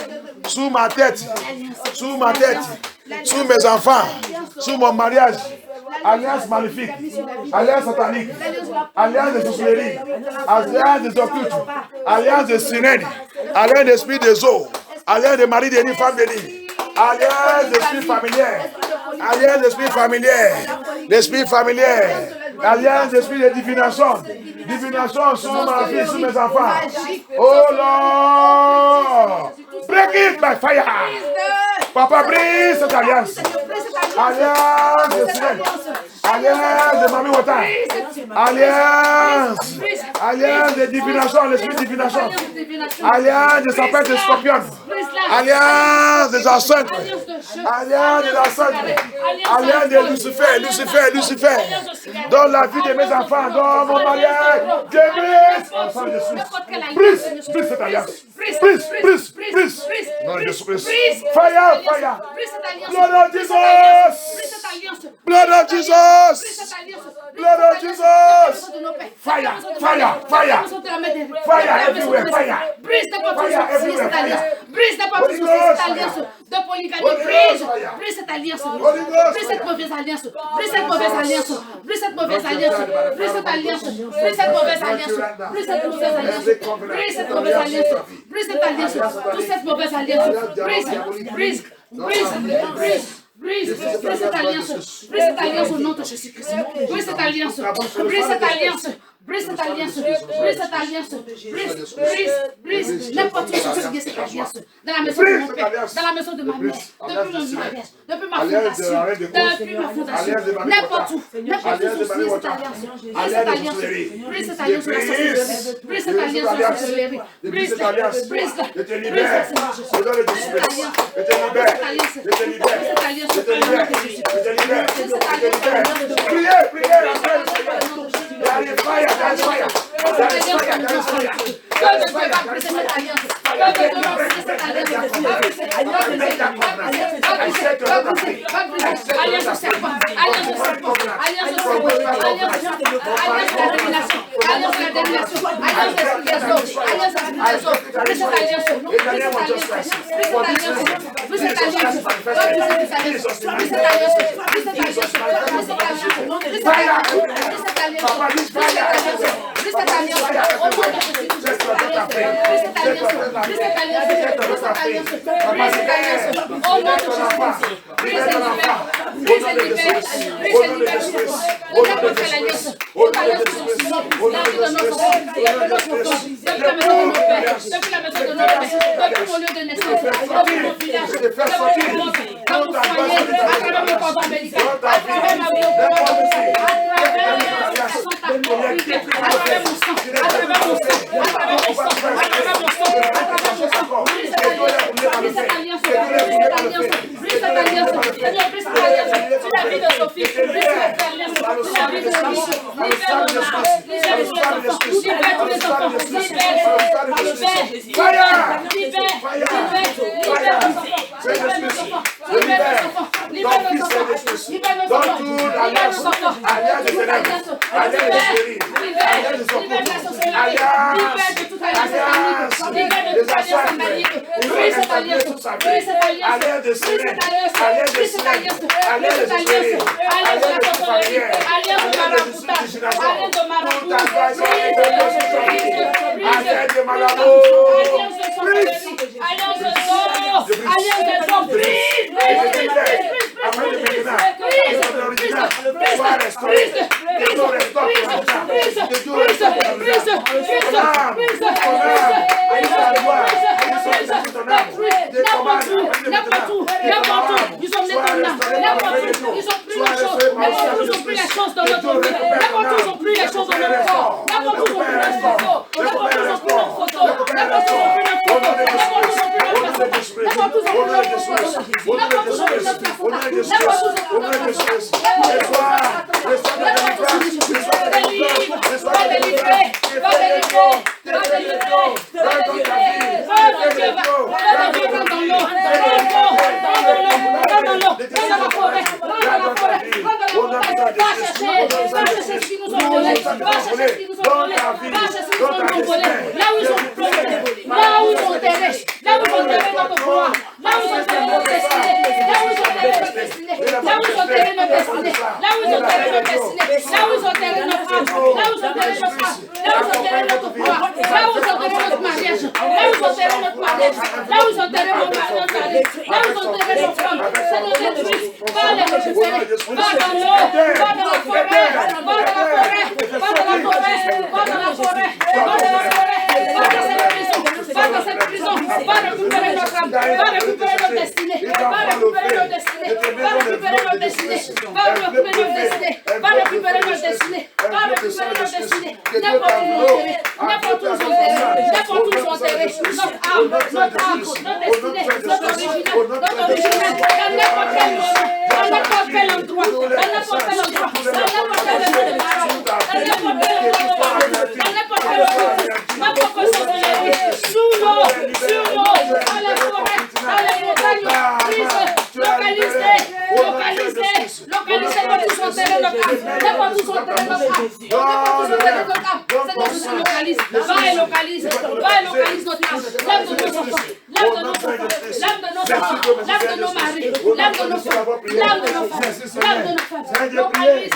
sous ma tête, sous mes enfants, sous mon mariage. Alliance maléfique, alliance satanique, alliance de sorcellerie, alliance des occultes, alliance de synède, alliance d'esprit des eaux, alliance de mari déni, femme déni, alliance d'esprit familier, alliance d'esprit familier, alliance d'esprit de divination sur ma fille, sur mes enfants. Oh Lord, break it by fire. Papa, brise cette alliance. Alliance de silence. Alliance de Mami Wata. Alliance. Alliance de divination, l'esprit de divination. Alliance de serpent de scorpion. Alliance des enceintes. Alliance des enceintes. Alliance de Lucifer, Lucifer, Lucifer. Dans la vie de mes enfants, dans mon mariage. Je brise. Ensemble de Suisse. Brise cette alliance. Brise. Non, je suis brise. Fire. Blood of Jesus. Blood of Jesus. Blood of Jesus. Fire everywhere. Fire. Brise cette alliance. Brise cette alliance de polygamie. Brise cette alliance. Brise cette mauvaise alliance. Brise cette mauvaise alliance. Brise cette mauvaise alliance. Brise cette alliance. Brise cette mauvaise alliance. Brise cette mauvaise alliance. Brise cette mauvaise alliance. Brise cette alliance. Toute cette mauvaise alliance. Brise cette alliance. Brise cette alliance au nom de Jésus-Christ. Brise cette alliance. Brise cette alliance. Brise cette alliance. Brise cette alliance. Brise. N'importe où je signé cette alliance. Dans la maison de mon père. Dans la maison de ma mère. Depuis mon mariage. Depuis ma fondation. Depuis ma fondation. N'importe où. N'importe où je signe cette alliance. Brise cette alliance. Brise cette alliance sur la sorcellerie. Brise cette alliance sur la sorcellerie. Brise cette alliance. Brise cette alliance. Va récupérer notre destinée. Va récupérer notre destinée. Va récupérer notre destinée. N'importe où enterré. N'importe où enterré. N'importe où enterré. Notre âme, notre destinée, notre original. Dans n'importe quel moment. Dans n'importe quel endroit. Dans n'importe quel endroit. Dans n'importe quel endroit. Dans n'importe quel endroit. N'importe quel endroit. Sous l'eau. Sur l'eau. Dans la forêt. Dans les montagnes. Localisez notre tous enterrés notre âme. N'importe où sont enterrés notre âme. N'importe où sont enterrés notre âme. Seigneur Jésus localise. Va et localise. Va et localise notre âme. L'âme de nos enfants. L'âme de nos enfants. L'âme de nos enfants. L'âme de nos maris. L'âme de nos femmes. L'âme de nos femmes. L'âme de nos femmes. Localise.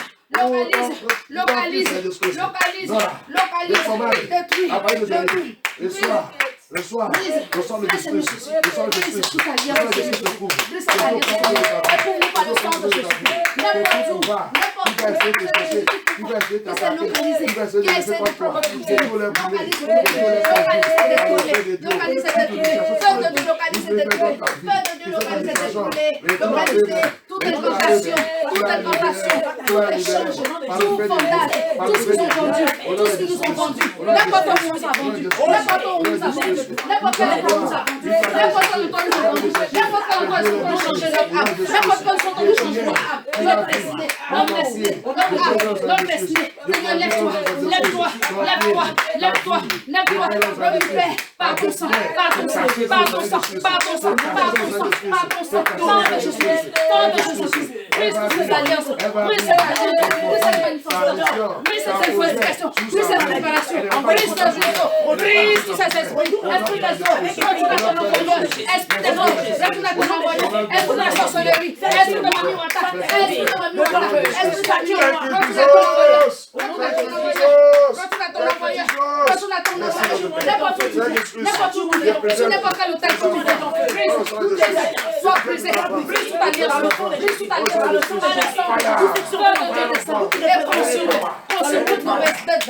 Localise. Détruis. Le soir, le sang de Jésus, le sang de Jésus, éprouve-nous par le sang de Jésus. N'importe où, toute tentation, tout échange, tout fondage, tout ce qui nous ont vendus, n'importe où on nous a vendus, n'importe où on nous a vendus, n'importe quel endroit on nous a vendus, n'importe quel endroit on nous a vendus, n'importe quel endroit on nous a changé notre âme, n'importe quel endroit on nous change notre âme, notre destinée, notre destinée. Seigneur, lève-toi, récupère par ton sang, par ton sang, par ton sang, par ton sang, par ton sang, par ton sang, sang de Jésus, sang de Jésus. Brise toutes ces alliances, brise cette alliance, brise cette manifestation, brise cette manifestation, brise cette préparation, brise ce réseau, brise tous ces esprits, esprit des eaux, retourne à ton envoyeur, esprit des eaux, retourne à ton envoyeur, esprit de la sorcellerie, esprit de Mamie Wata, esprit de Mamie Wata, esprit de Mamie Wata, retourne à ton envoyeur, retourne à ton envoyeur, n'importe où, sur n'importe quel hôtel, tu dis, brise toutes les ailes, sois brisé, brise toute alliance, brise toute alliance, et consume toute mauvaise tête,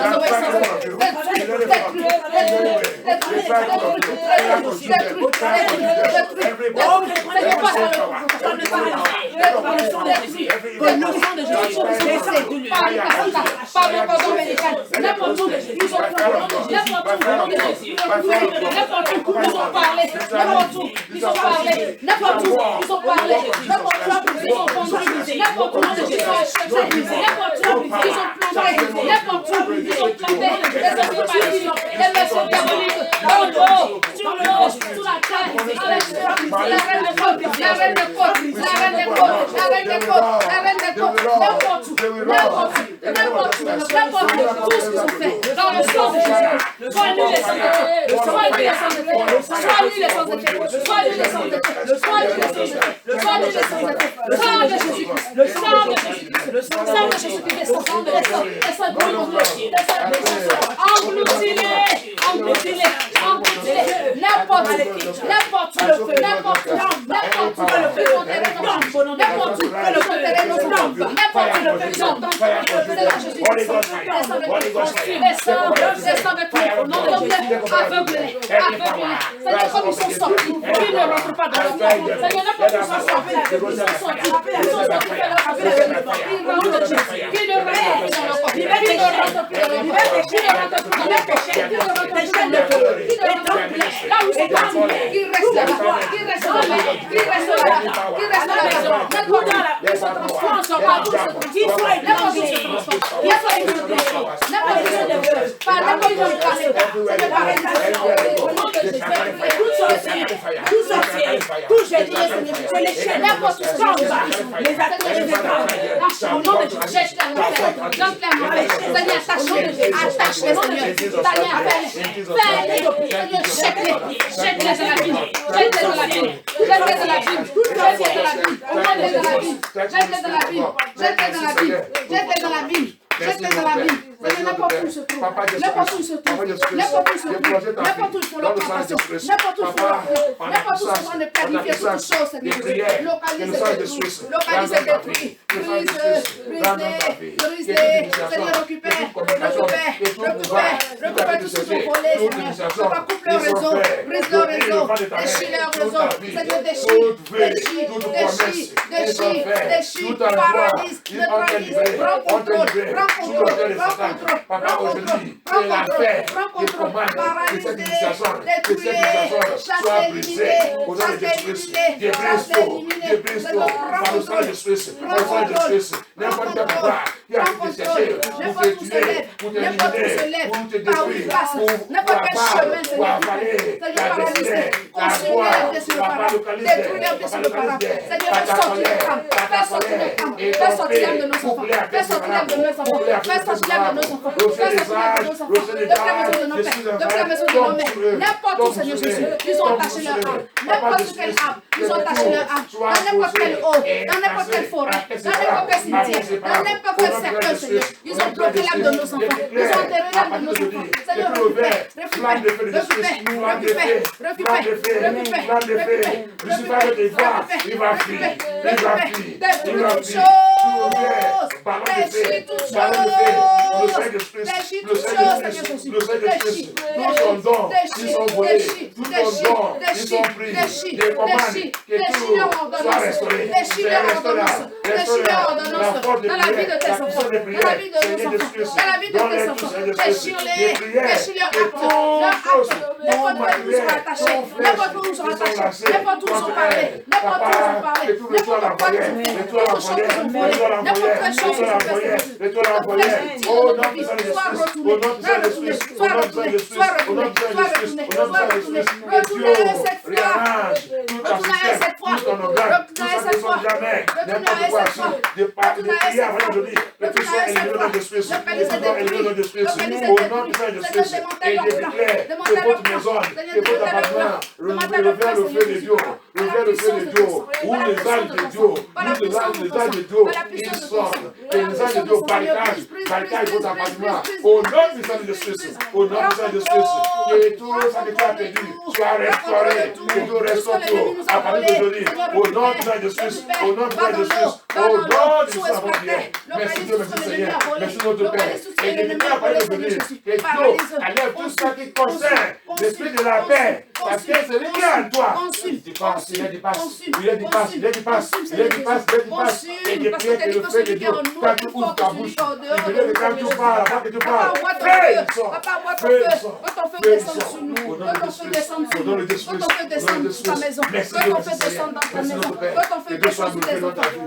toute promesse, ils sont faits, tout envoi, ils ont été livrés, sous l'autel de Satan. Papa, aujourd'hui, c'est la paix qui commande que cette initiation soit brisée au nom de Jésus-Christ. Débrise tout, par le sang de Jésus, par le sang de Jésus. N'importe quel pouvoir qui a été cherché pour te tuer, pour t'éliminer, pour te détruire, pour avaler ta destinée, ta gloire, papa localisé, ta colère, et ton paix, couplé à tes n'importe où, Seigneur Jésus, ils ont attaché leur âme, n'importe quelle âme, ils ont attaché leur âme, dans n'importe quelle eau, dans n'importe quelle forêt, dans n'importe quel cimetière, dans n'importe quel cercle, Seigneur, ils ont bloqué l'âme de nos enfants, ils ont enterré l'âme de nos enfants, Seigneur, au nom du Seigneur Jésus, au nom du Seigneur Jésus, que tout ce que tu as perdu soit restauré, que tout restaure tout, à partir d'aujourd'hui, au nom du Seigneur Jésus, au nom du Seigneur Jésus, au nom du Seigneur Jésus. Merci Dieu, merci Seigneur, merci notre Père. Et que Dieu a parlé de lui, que Dieu enlève tout ce qui concerne l'esprit de la paix, parce que c'est lui qui est en toi. Il dépasse, il dépasse, il dépasse, il dépasse, il dépasse, il dépasse. Et je prie que le feu de Dieu, quand tu ouvres ta bouche, il veut que quand tu parles, avant que tu parles, fais le son, fais le son, fais le son. Au nom de Jésus, au nom de Jésus, merci de notre Seigneur, merci notre Père, que Dieu soit glorifié dans ta vie.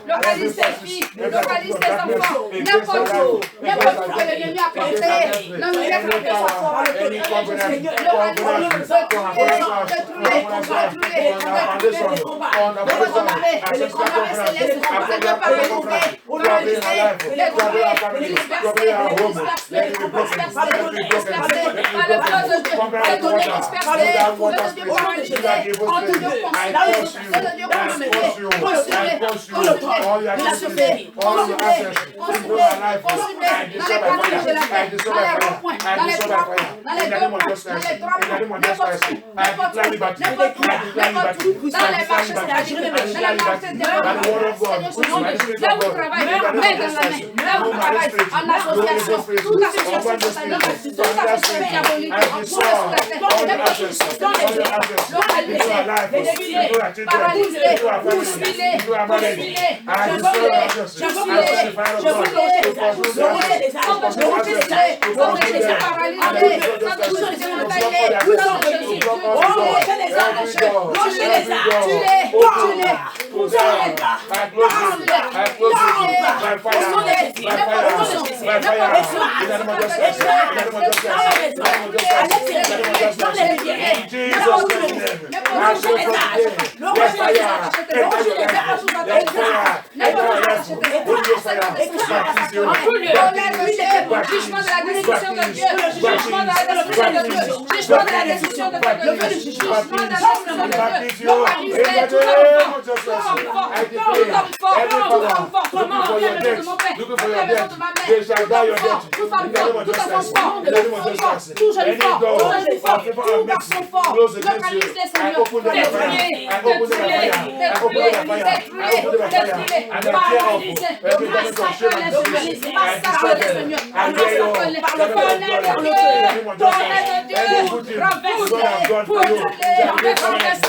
Localise tes filles, localise tes enfants, n'importe où que l'ennemi a planté, non, mais laisse que ça soit looking for your debt, they shall die your debt. In the name of Jesus. In the name of Jesus. Any door of people of mercy close against you. I open them the fire. I open them the fire. I open them the fire. I open them the fire. And I tear off every element of shame and disgrace. I destroy them. I tear you off. In the name of Jesus. Any good thing God has done for you shall be promised.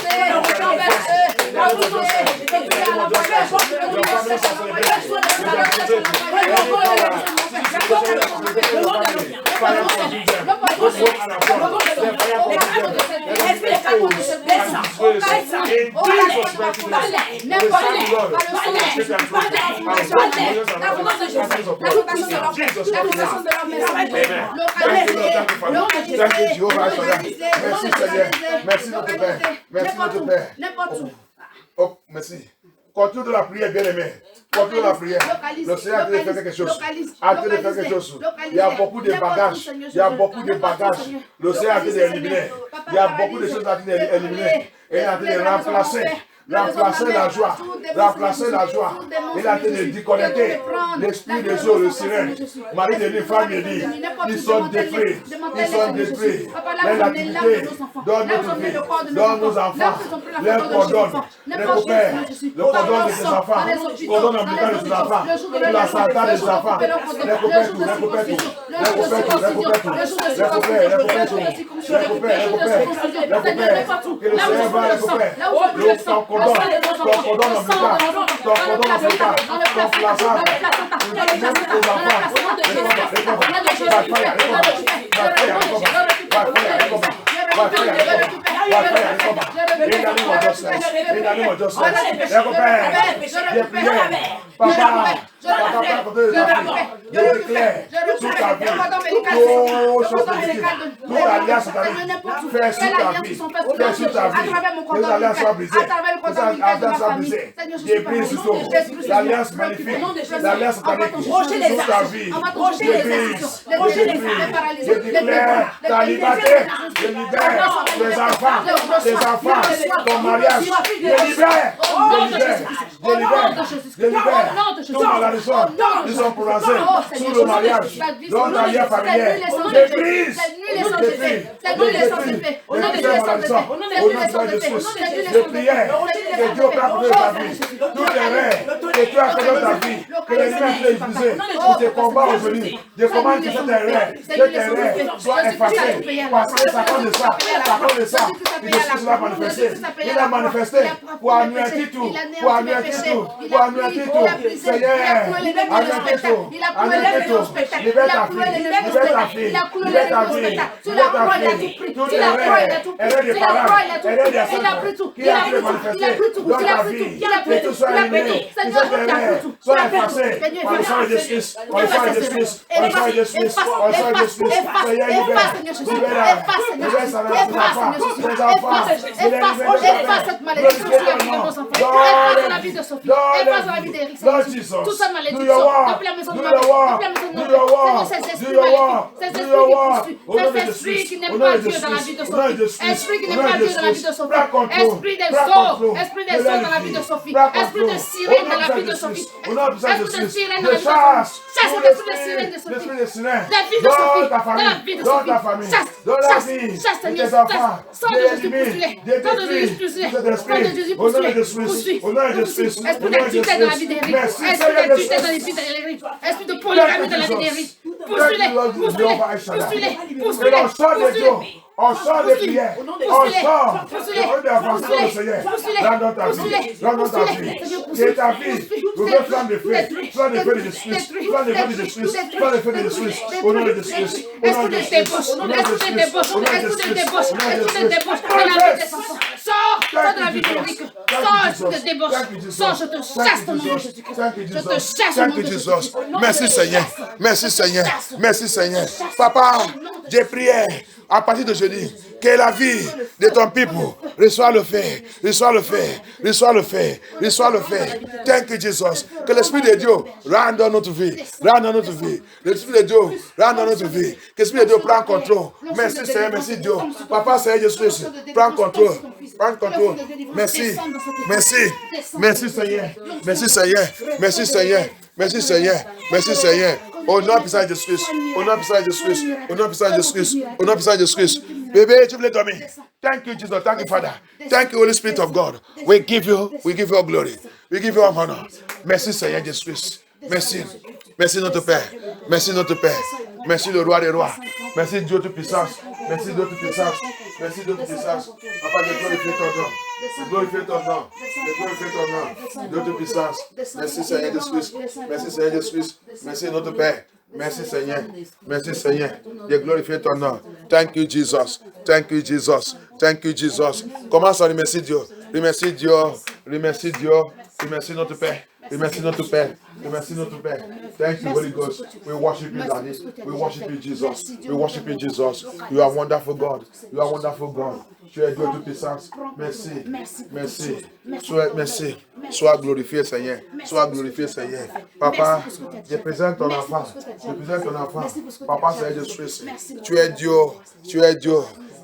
Merci notre Père. Merci notre Père. Oh, merci. Continue de la prière, bien-aimé. Continue de la prière. Le Seigneur a fait quelque chose. A fait quelque chose. Il y a beaucoup de bagages. Il y a beaucoup de bagages. Le Seigneur a fait d'éliminer. Il y a beaucoup de choses à éliminer. Et il a fait de remplacer. Remplacer la joie. Remplacer la joie. Il a été de déconnecter l'esprit des eaux, le sirène. Marie de lui, femme, il dit, ils sont détruits. Ils sont détruits. Les activités, donne notre vie, donne nos enfants, les coordonne, les copains, le coordonne de ses enfants, coordonne ombilical de ses enfants, la santé des enfants, les copains tout, les copains tout, les copains tout, les copains tout, les copains, les copains tout, les copains, les copains, les copains, que le Seigneur va les copains, ton cordon ombilical, ton cordon ombilical, ton placard, même aux enfants, l'alliance magnifique, l'alliance satanique, toute ta vie, je déclare ta liberté, je libère tes enfants, ton mariage, je libère, ton malédiction, ils sont prononcés sur le mariage, dans ta vie familière, je brise, je prière que Dieu prenne de ta vie, tout les rêves que tu as fait dans ta vie, que les humains t'ont utilisé pour tes combats aujourd'hui, je commande que tes rêves soient effacés, parce que ça cause de ça, il va manifester, il a manifesté pour anéantir tout, Seigneur, anéantir tout, libère ta fille, toutes les rêves, elle est des paroles, elle est des choses qui a pu manifester dans ta vie, que tout soit éliminé, que ces rêves soient effacés, par le sang de Jésus, Seigneur, libère sa mère, ses enfants, efface cette malédiction sur la vie de Sophie, efface la vie d'Éric, toute cette malédiction, depuis la maison de Marie, cet esprit qui n'est pas Dieu dans la vie de Sophie, esprit qui n'est pas Dieu dans la vie de Sophie, esprit des eaux dans la vie de Sophie, esprit de sirène dans la vie de Sophie, esprit de sirène dans la vie de Sophie, chasse l'esprit de sirène de Sophie, la vie de Sophie, dans la vie de Sophie, chasse Seigneur, sang de Jésus poursuis, esprit d'activité dans la vie d'Éric, esprit d'activité dans la vie d'Éric, esprit de polygamie dans la vie d'Éric, poursuis-les, on sort des prières, on sort d'avancer le Seigneur, dans ta vie, que ta vie devienne flamme de feu, flamme de feu de Jésus, flamme de feu de Jésus, flamme de feu de Jésus, au nom de Jésus, au nom de Jésus, au nom de Jésus, sors de la vie d'Éric, sors de débauche, sors, je te chasse ton nom de Jésus, je te chasse ton nom de Jésus. Merci Seigneur, merci Seigneur, merci Seigneur. Papa, j'ai prié à partir de jeudi, que la vie de ton peuple reçoit le feu, reçoit le feu, reçoit le feu, reçoit le feu. Thank you, Jesus. Que l'Esprit de Dieu rentre dans notre vie, rentre dans notre vie. L'Esprit de Dieu rentre dans notre vie. Que l'Esprit de Dieu prend contrôle. Merci Seigneur, merci Dieu. Papa Seigneur Jésus, prends contrôle, prends contrôle. Merci, merci, merci Seigneur, merci Seigneur, merci Seigneur. Merci Seigneur. Merci Seigneur. Au nom puissant de Jésus-Christ. Au nom puissant de Jésus-Christ. Au nom puissant de Jésus-Christ. Au nom puissant de Jésus-Christ. Bébé, tu voulais dormir. Thank you, Jesus. Thank you, Father. Thank you, Holy Spirit of God. We give you all glory. We give you all honor. Merci Seigneur Jésus-Christ. Merci. Merci notre Père. Merci notre Père. Merci le roi des rois. Merci Dieu Tout-Puissance. Merci Dieu Tout-Puissance. Merci Dieu Tout-Puissance. Papa, je glorifie ton nom. Je glorifie ton nom. Je glorifie ton nom. Dieu Tout-Puissance. Merci Seigneur Jésus-Christ. Merci Seigneur Jésus-Christ. Merci notre Père. Merci Seigneur. Merci Seigneur. Je glorifie ton nom. Thank you Jesus. Thank you Jesus. Thank you Jesus. Commence à remercier Dieu. Remercie Dieu. Remercie Dieu. Remercie notre Père. Remercie notre Père. Remercie notre Père. Thank you, Holy Ghost. We worship you, Daddy. We worship you, Jesus. We worship you, Jesus. You are wonderful God. You are wonderful God. Tu es Dieu de puissance. Merci. Merci. Merci. Sois glorifié, Seigneur. Sois glorifié, Seigneur. Papa, je présente ton enfant. Je présente ton enfant. Papa, Seigneur Jésus-Christ. Tu es Dieu. Tu es Dieu.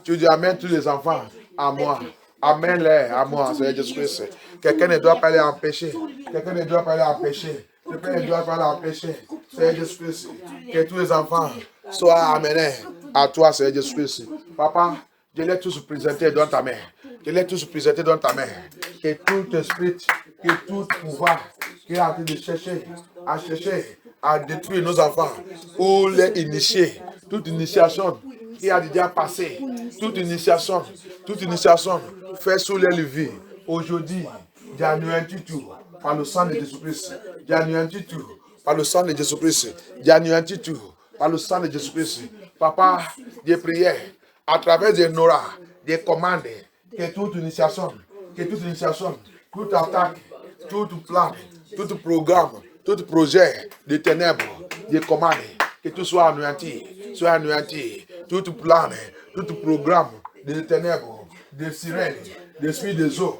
Tu dis amène tous les enfants à moi. Amène-les à moi, Seigneur Jésus-Christ. Quelqu'un ne doit pas les empêcher. Quelqu'un ne doit pas les empêcher. Quelqu'un ne doit pas les empêcher. Seigneur Jésus-Christ. Que tous les enfants soient amenés à toi, Seigneur Jésus-Christ. Papa, je les tous présentés dans ta main. Je les tous présentés dans ta main. Que tout esprit, que tout pouvoir qui est en train de chercher à détruire nos enfants ou les initier, toute initiation qui a déjà passé, toute initiation fait sous les leviers. Aujourd'hui, j'anéantis tout par le sang de Jésus-Christ. J'anéantis tout par le sang de Jésus-Christ. J'anéantis tout par le sang de Jésus-Christ. Papa, des prières à travers des Nora, des commandes, que toute initiation, toute attaque, tout plan, tout programme, tout projet de ténèbres, des commandes, que tout soit anéanti. Tout plan, tout programme de ténèbres, de sirènes, d'esprit des eaux,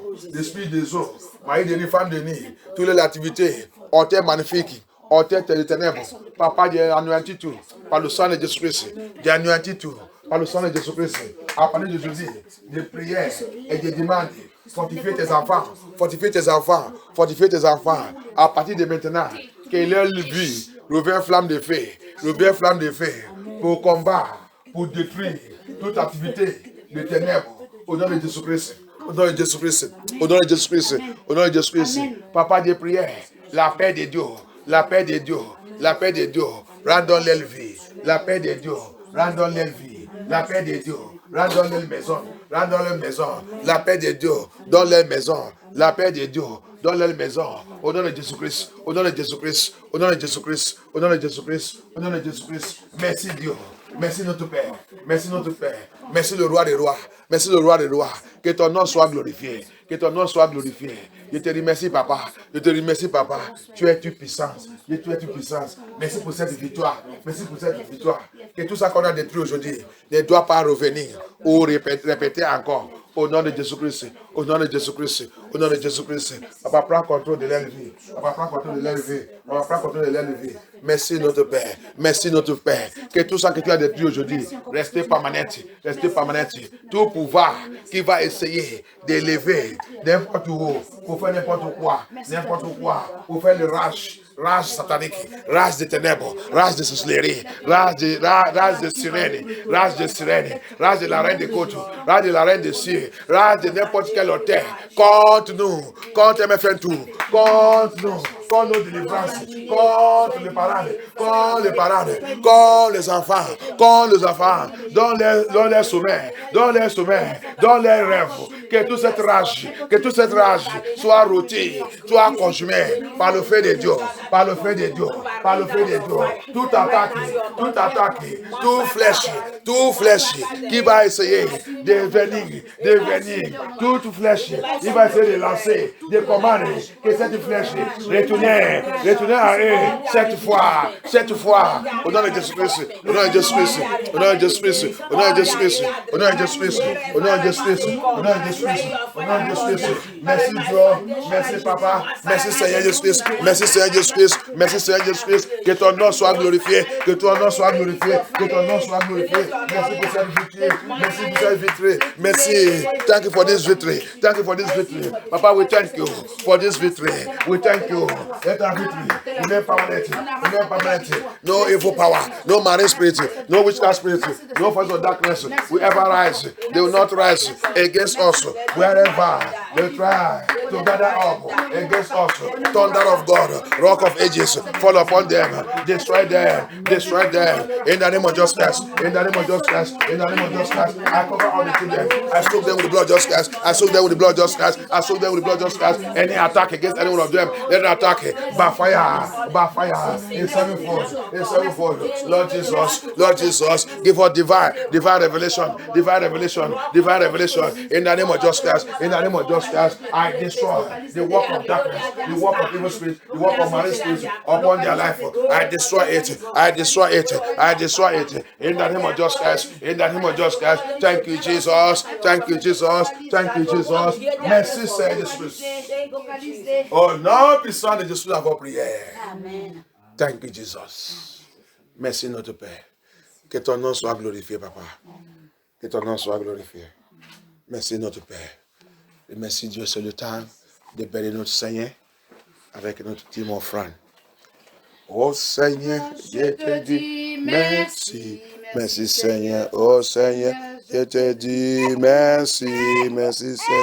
mari de nuit, femme de nuit, toutes les activités, hôtel magnifique, hôtel des ténèbres. Papa, j'ai anéanti tout par le sang de Jésus-Christ. J'ai anéanti tout par le sang de Jésus-Christ. À partir d'aujourd'hui, des prières et des demandes. Fortifier tes enfants, fortifier tes enfants, fortifier tes enfants. À partir de maintenant, que leur vie revient flamme de feu, pour combattre, pour détruire toute activité de ténèbres au nom de Jésus-Christ. Au nom de Jésus-Christ. Au nom de Jésus-Christ. Au nom de Jésus-Christ. Papa, des prières, la paix de Dieu, la paix de Dieu, la paix de Dieu, rendons leur vie, la paix de Dieu, rendons leur vie, la paix de Dieu, rendons leur maison, la paix de Dieu, dans leur maison, la paix de Dieu, dans leur maison, au nom de Jésus-Christ, au nom de Jésus-Christ, au nom de Jésus-Christ, au nom de Jésus-Christ, au nom de Jésus-Christ. Merci Dieu, merci notre Père, merci notre Père, merci le roi des rois, merci le roi des rois. Que ton nom soit glorifié, que ton nom soit glorifié. Je te remercie, Papa. Je te remercie, Papa. Tu es toute puissance. Tu es toute puissance. Merci pour cette victoire. Merci pour cette victoire. Que tout ça qu'on a détruit aujourd'hui ne doit pas revenir ou répéter encore. Au nom de Jésus-Christ. Au nom de Jésus-Christ. Au nom de Jésus-Christ. Papa, prends contrôle de leur vie. Papa, prends contrôle de leur vie. Papa, prends contrôle de leur vie. Merci notre Père. Merci notre Père. Que tout ça que tu as détruit aujourd'hui reste permanent. Reste permanent. Tout pouvoir qui va essayer d'élever n'importe où pour faire n'importe quoi, pour faire le rage satanique, rage des ténèbres, rage de sorcellerie, rage de sirène, rage de la reine des côtes, rage de la reine des cieux, rage de n'importe quel hôtel, contre nous, contre MFN tout, contre nous, contre nos délivrances, contre les parades, contre les enfants, dans les sommets, dans les rêves, que toute cette rage soit rôtie, soit consumée par le feu de Dieu, toute attaque, tout flèche qui va essayer de venir, toute flèche qui va essayer de lancer des commandes, que cette flèche retourne à eux cette fois, au nom de Jésus-Christ, au nom de Jésus-Christ, au nom de Jésus-Christ, au nom de Jésus-Christ, au nom de Jésus-Christ, au nom de Jésus-Christ, au nom de Jésus-Christ, au nom de Jésus-Christ. Merci Dieu, merci Papa, merci Seigneur Jésus-Christ, merci Seigneur Jésus-Christ, merci Seigneur Jésus-Christ, que ton nom soit glorifié, que ton nom soit glorifié, que ton nom soit glorifié. Merci pour cette victoire, merci pour cette victoire, merci. Thank you for this victory, thank you for this victory. Papa, we thank you for this victory, we thank you Let our victory remain permanent. Remain permanent. No evil power, no marine spirit, no witchcraft spirit, no force of darkness will ever rise. They will not rise against us wherever they try to gather up against us. Thunder of God, rock of ages, fall upon them, destroy them, destroy them. In the name of Jesus Christ, in the name of Jesus Christ, in the name of Jesus Christ, I cover all the children. I soak them with the blood of Jesus Christ. I soak them with the blood of Jesus Christ. I soak them with the blood of Jesus Christ. Any attack against any one of them, let them attack by fire, in sevenfold, in sevenfold. Lord Jesus, give us divine revelation, divine revelation, divine revelation. In the name of Jesus Christ, in the name of Jesus Christ, I destroy the work of darkness, the work of evil spirit, the work of marine spirits upon their life. I destroy it, I destroy it, I destroy it. In the name of Jesus Christ, in the name of Jesus Christ. Thank you, Jesus. Thank you, Jesus. Thank you, Jesus. Merci, Seigneur Jésus. Oh non, puissant de Jésus, la voix prière. Amen. Thank you, Jesus. Merci, notre Père. Que ton nom soit glorifié, Papa. Que ton nom soit glorifié. Merci, notre Père. Et merci, Dieu, c'est le temps de bénir notre Seigneur avec notre team offrande. Oh Seigneur, je te dis merci. Merci, Seigneur. Oh Seigneur, je te dis merci. Merci, Seigneur.